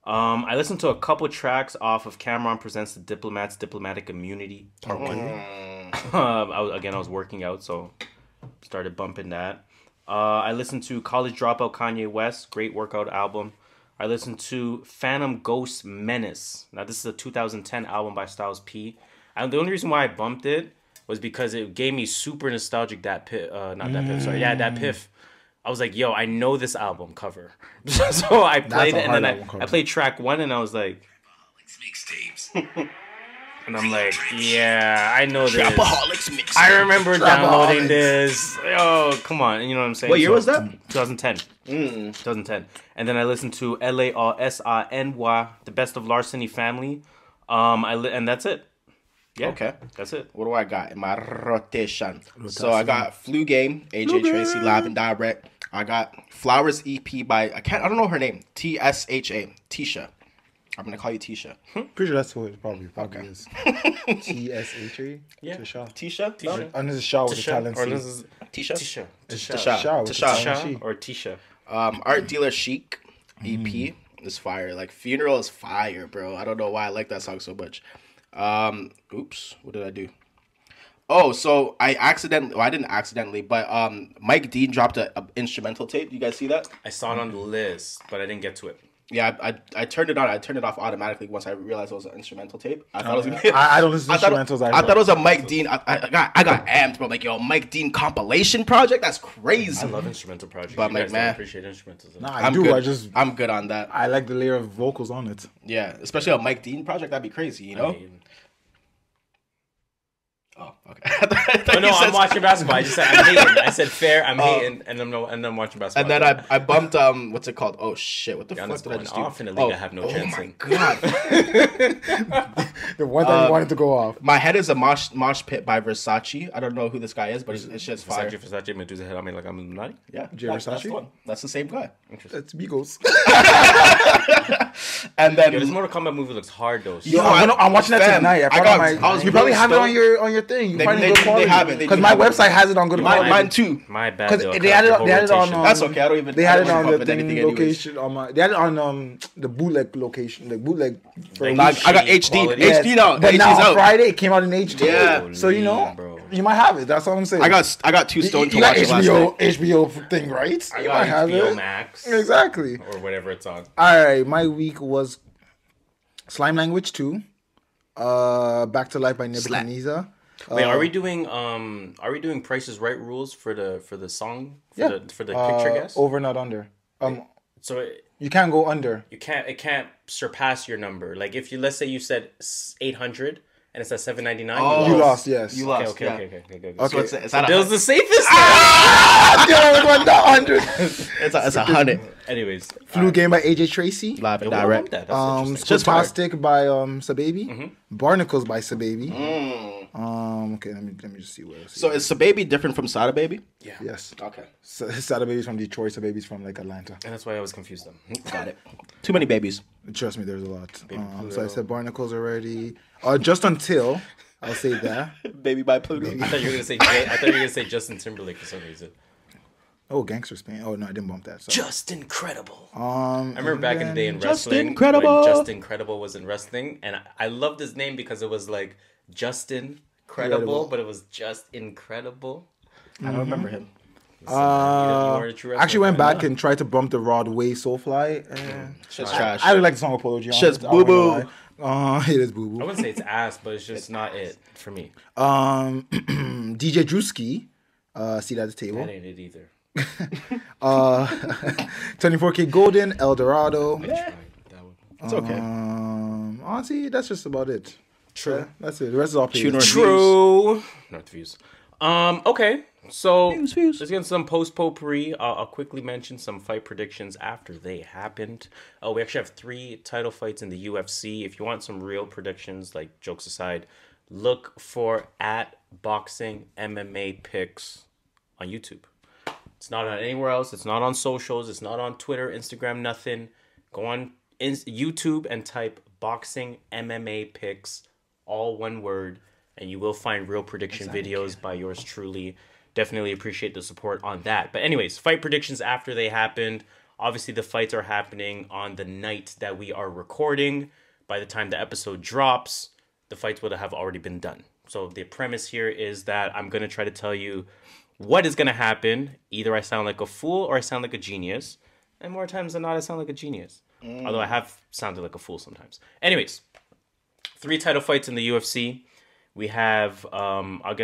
I listened to a couple tracks off of Camron Presents the Diplomats, Diplomatic Immunity, Part 1. I was working out, so started bumping that. I listened to College Dropout Kanye West. Great workout album. I listened to Phantom Ghost Menace. Now, this is a 2010 album by Styles P. And the only reason why I bumped it was because it gave me super nostalgic Dat Piff. I was like, yo, I know this album cover. So I played it, and then I played track 1, and I was like, and I'm like, yeah, I know this. I remember downloading this. Yo, come on. You know what I'm saying? What year was that? 2010. 2010. And then I listened to LARSINY, The Best of Larceny Family. And that's it. Yeah, okay, that's it. What do I got in my rotation? So I got Flu Game, AJ Tracy, Live and Direct. I got Flowers EP by I don't know her name. TSHA, Tisha. I'm gonna call you Tisha. Pretty sure that's what it probably is. TSHA. Yeah. Tisha. And this is Shaw with Italian C. Tisha. Tisha or Tisha. Art Dealer Chic EP is fire. Like Funeral is fire, bro. I don't know why I like that song so much. Oops, what did I do? Oh, so I didn't accidentally, but Mike Dean dropped an instrumental tape. You guys see that? I saw it on the list, but I didn't get to it. Yeah, I turned it on. I turned it off automatically once I realized it was an instrumental tape. I thought it was. I don't listen to instrumentals. I thought it was a Mike Dean. I got amped, bro. Like, yo, Mike Dean compilation project. That's crazy. I love instrumental projects. But you like, man, appreciate instrumentals. Nah, I do. I'm good on that. I like the layer of vocals on it. Yeah, especially a Mike Dean project. That'd be crazy, you know. Oh, okay. I'm watching basketball. I just said I'm hating. I said fair. I'm hating, and I'm watching basketball. And then I bumped what's it called? Oh shit! What the fuck did I just do? Off in the league, I have no chance. Oh my god! The one that you wanted to go off. My Head is a mosh pit by Versace. I don't know who this guy is, but it's just fire. Versace Medusa head. I mean, like I'm Illuminati. Yeah, Versace. That's the same guy. That's Migos. And then this Mortal Kombat movie looks hard though. Yo, I'm watching that tonight. You probably have it on your thing. You find it good quality. They have it because my website has it on good quality. Mine too. My bad. Because they had it on. That's okay. I don't even. They had it on the thing location. They had it on the bootleg location. The bootleg. I got HD. HD now. But HD's now on out. Friday it came out in HD. Yeah. So you know, you might have it. That's all I'm saying. I got 2 Stone to watch it last night. HBO thing, right? I got HBO Max. Exactly. Or whatever it's on. All right, my week was Slime Language 2, Back to Life by Nebuchadnezzar. Wait, are we doing Price is Right rules for the song for the picture guess? Over not under. So you can't go under. It can't surpass your number. Like if let's say you said 800 and it's at 799. You lost. Yes. You lost. Okay. So it's Bill's the safest. It's 100. Anyways, Flu Game by AJ Tracy. Live and Direct. Schooltastic by Sababy. Barnacles by Sababy. Okay, let me just see where. So is Sababy different from Sada Baby? Yeah. Yes. Okay. Sada Baby's from Detroit. Sababy's from like Atlanta. And that's why I was confused them. Got it. Too many babies. Trust me, there's a lot. So I said Barnacles already. Just Until. I'll say that. Baby by Pluto. I thought you were gonna say Justin Timberlake for some reason. Oh, Gangster Spain. Oh no, I didn't bump that. Sorry. Just Incredible. I remember back in the day in wrestling. Incredible. When Just Incredible was in wrestling, and I loved his name because it was like Justin Credible, but it was just incredible. I don't remember him. I actually went back and tried to bump the Rod Way Soulfly. Shit's trash. I don't like the song Apology. Shit's boo boo. It is boo boo. I wouldn't say it's ass, but it's just not it for me. DJ Drewski, Seat at the Table. That ain't it either. 24K Golden, El Dorado. It's okay. Honestly, that's just about it. True. That's it. The rest is all paid. True. North views. Okay. So let's get into some post-potpourri. I'll quickly mention some fight predictions after they happened. We actually have 3 title fights in the UFC. If you want some real predictions, like jokes aside, look for @Boxing MMA Picks on YouTube. It's not on anywhere else. It's not on socials. It's not on Twitter, Instagram, nothing. Go on YouTube and type Boxing MMA Picks, all one word, and you will find real prediction videos by yours truly. Definitely appreciate the support on that. But anyways, fight predictions after they happened. Obviously, the fights are happening on the night that we are recording. By the time the episode drops, the fights would have already been done. So the premise here is that I'm going to try to tell you what is going to happen. Either I sound like a fool or I sound like a genius. And more times than not, I sound like a genius. Although I have sounded like a fool sometimes. Anyways, 3 title fights in the UFC. We have, I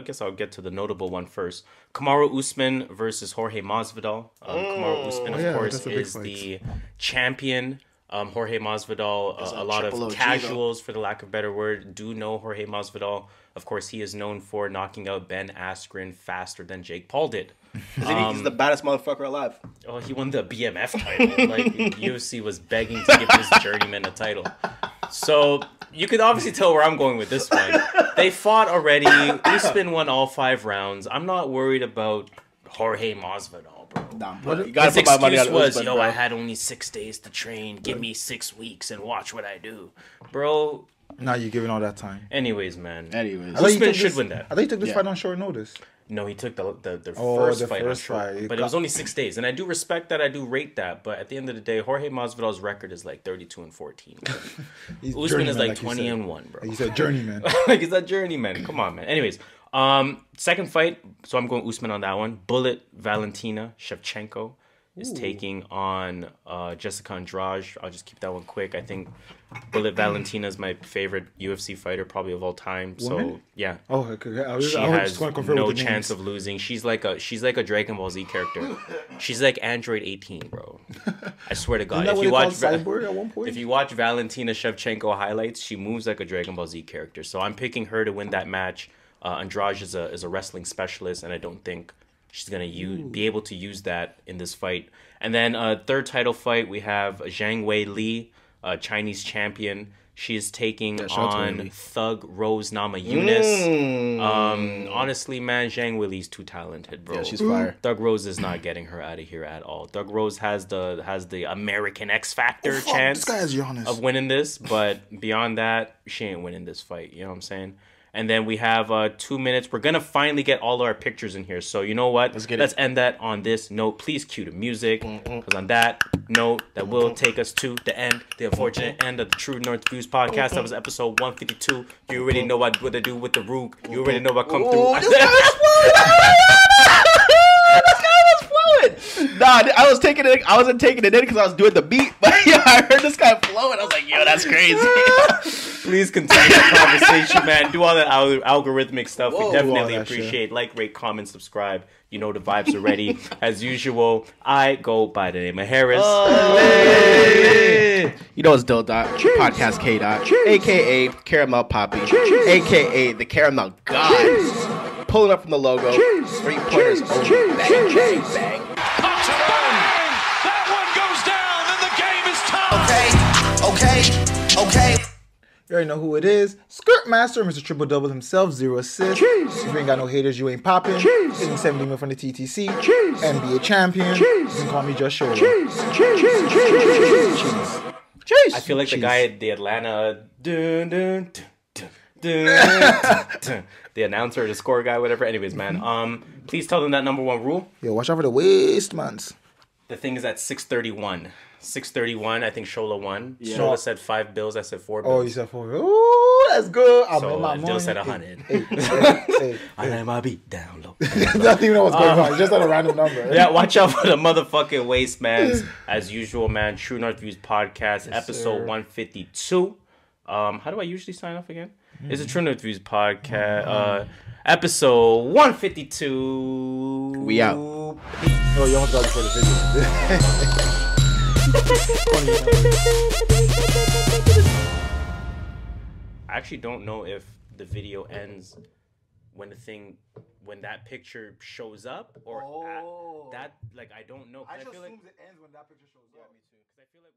guess I'll get to the notable one first. Kamaru Usman versus Jorge Masvidal. Kamaru Usman, of course, is the champion. Jorge Masvidal, a lot of casuals, for the lack of a better word, do know Jorge Masvidal. Of course, he is known for knocking out Ben Askren faster than Jake Paul did. He's the baddest motherfucker alive. Oh, he won the BMF title. Like, UFC was begging to give this journeyman a title. So you could obviously tell where I'm going with this one. They fought already. Usman won all 5 rounds. I'm not worried about Jorge Masvidal, bro. His excuse was, I had only 6 days to train. Give me 6 weeks and watch what I do. Bro. Now you're giving all that time. Anyways, man. Usman should win that. I thought he took this fight on short notice. No, he took the first fight on short. But it was only 6 days. And I do respect that. I do rate that. But at the end of the day, Jorge Masvidal's record is like 32-14. Usman is like 20-1, bro. He said journeyman. Like, he's a journeyman. Come on, man. Anyways, second fight. So I'm going Usman on that one. Bullet Valentina Shevchenko is taking on Jessica Andrade. I'll just keep that one quick. I think Bullet Valentina is my favorite UFC fighter probably of all time. Woman? So yeah. Oh, okay. She has no chance of losing. She's like a Dragon Ball Z character. She's like Android 18, bro. I swear to God. If you watch Valentina Shevchenko highlights, she moves like a Dragon Ball Z character. So I'm picking her to win that match. Andrade is a wrestling specialist, and I don't think she's going to be able to use that in this fight. And then third title fight, we have Zhang Wei Li, Chinese champion. She's taking on Thug Rose Namajunas. Honestly, man, Zhang Wei Li's too talented, bro. Yeah, she's fire. Thug Rose is not getting her out of here at all. Thug Rose has the American X Factor chance of winning this, but beyond that, she ain't winning this fight. You know what I'm saying? And then we have 2 minutes. We're going to finally get all of our pictures in here. So you know what? Let's end that on this note. Please cue the music. Because on that note, that will take us to the end. The unfortunate end of the True North Views podcast. That was episode 152. You already know what to do with the Rook. You already know what come through. This guy was flowing. Nah, I wasn't taking it in because I was doing the beat. But yeah, I heard this guy flowing. I was like, yo, that's crazy. Please continue the conversation, man. Do all that algorithmic stuff. We definitely appreciate. Like, rate, comment, subscribe. You know the vibes already. As usual, I go by the name of Harris. You know it's Dill Podcast K. A.K.A. Caramel Poppy. A.K.A. the Caramel God. Pulling up from the logo. 3 pointers over. Bang, bang, bang. That one goes down, and the game is tied. Okay. You already know who it is. Skirt Master, Mr. Triple Double himself, 0 assists. If you ain't got no haters, you ain't popping. Hitting 70 mil from the TTC. NBA champion. You can call me Just Show. I feel like the guy at the Atlanta the announcer, the score guy, whatever. Anyways, man, please tell them that number 1 rule. Yo, watch out for the waist, man. The thing is at 6:31. 6:31, I think Shola won. Yeah. Shola said 5 bills. I said 4 bills. Oh, you said 4 bills. Ooh, that's good. Dill said 100. I let my beat down low. Nothing even know what's going on. Just at a random number. Yeah, watch out for the motherfucking waste, man. As usual, man. True North Views podcast, episode 152. How do I usually sign off again? It's a True North Views podcast. Episode 152. We out. Oh, you almost got it for the video. I actually don't know if the video ends when that picture shows up or that, like, I don't know. I just feel like assume it ends when that picture shows up. Yeah, me too. Because I feel like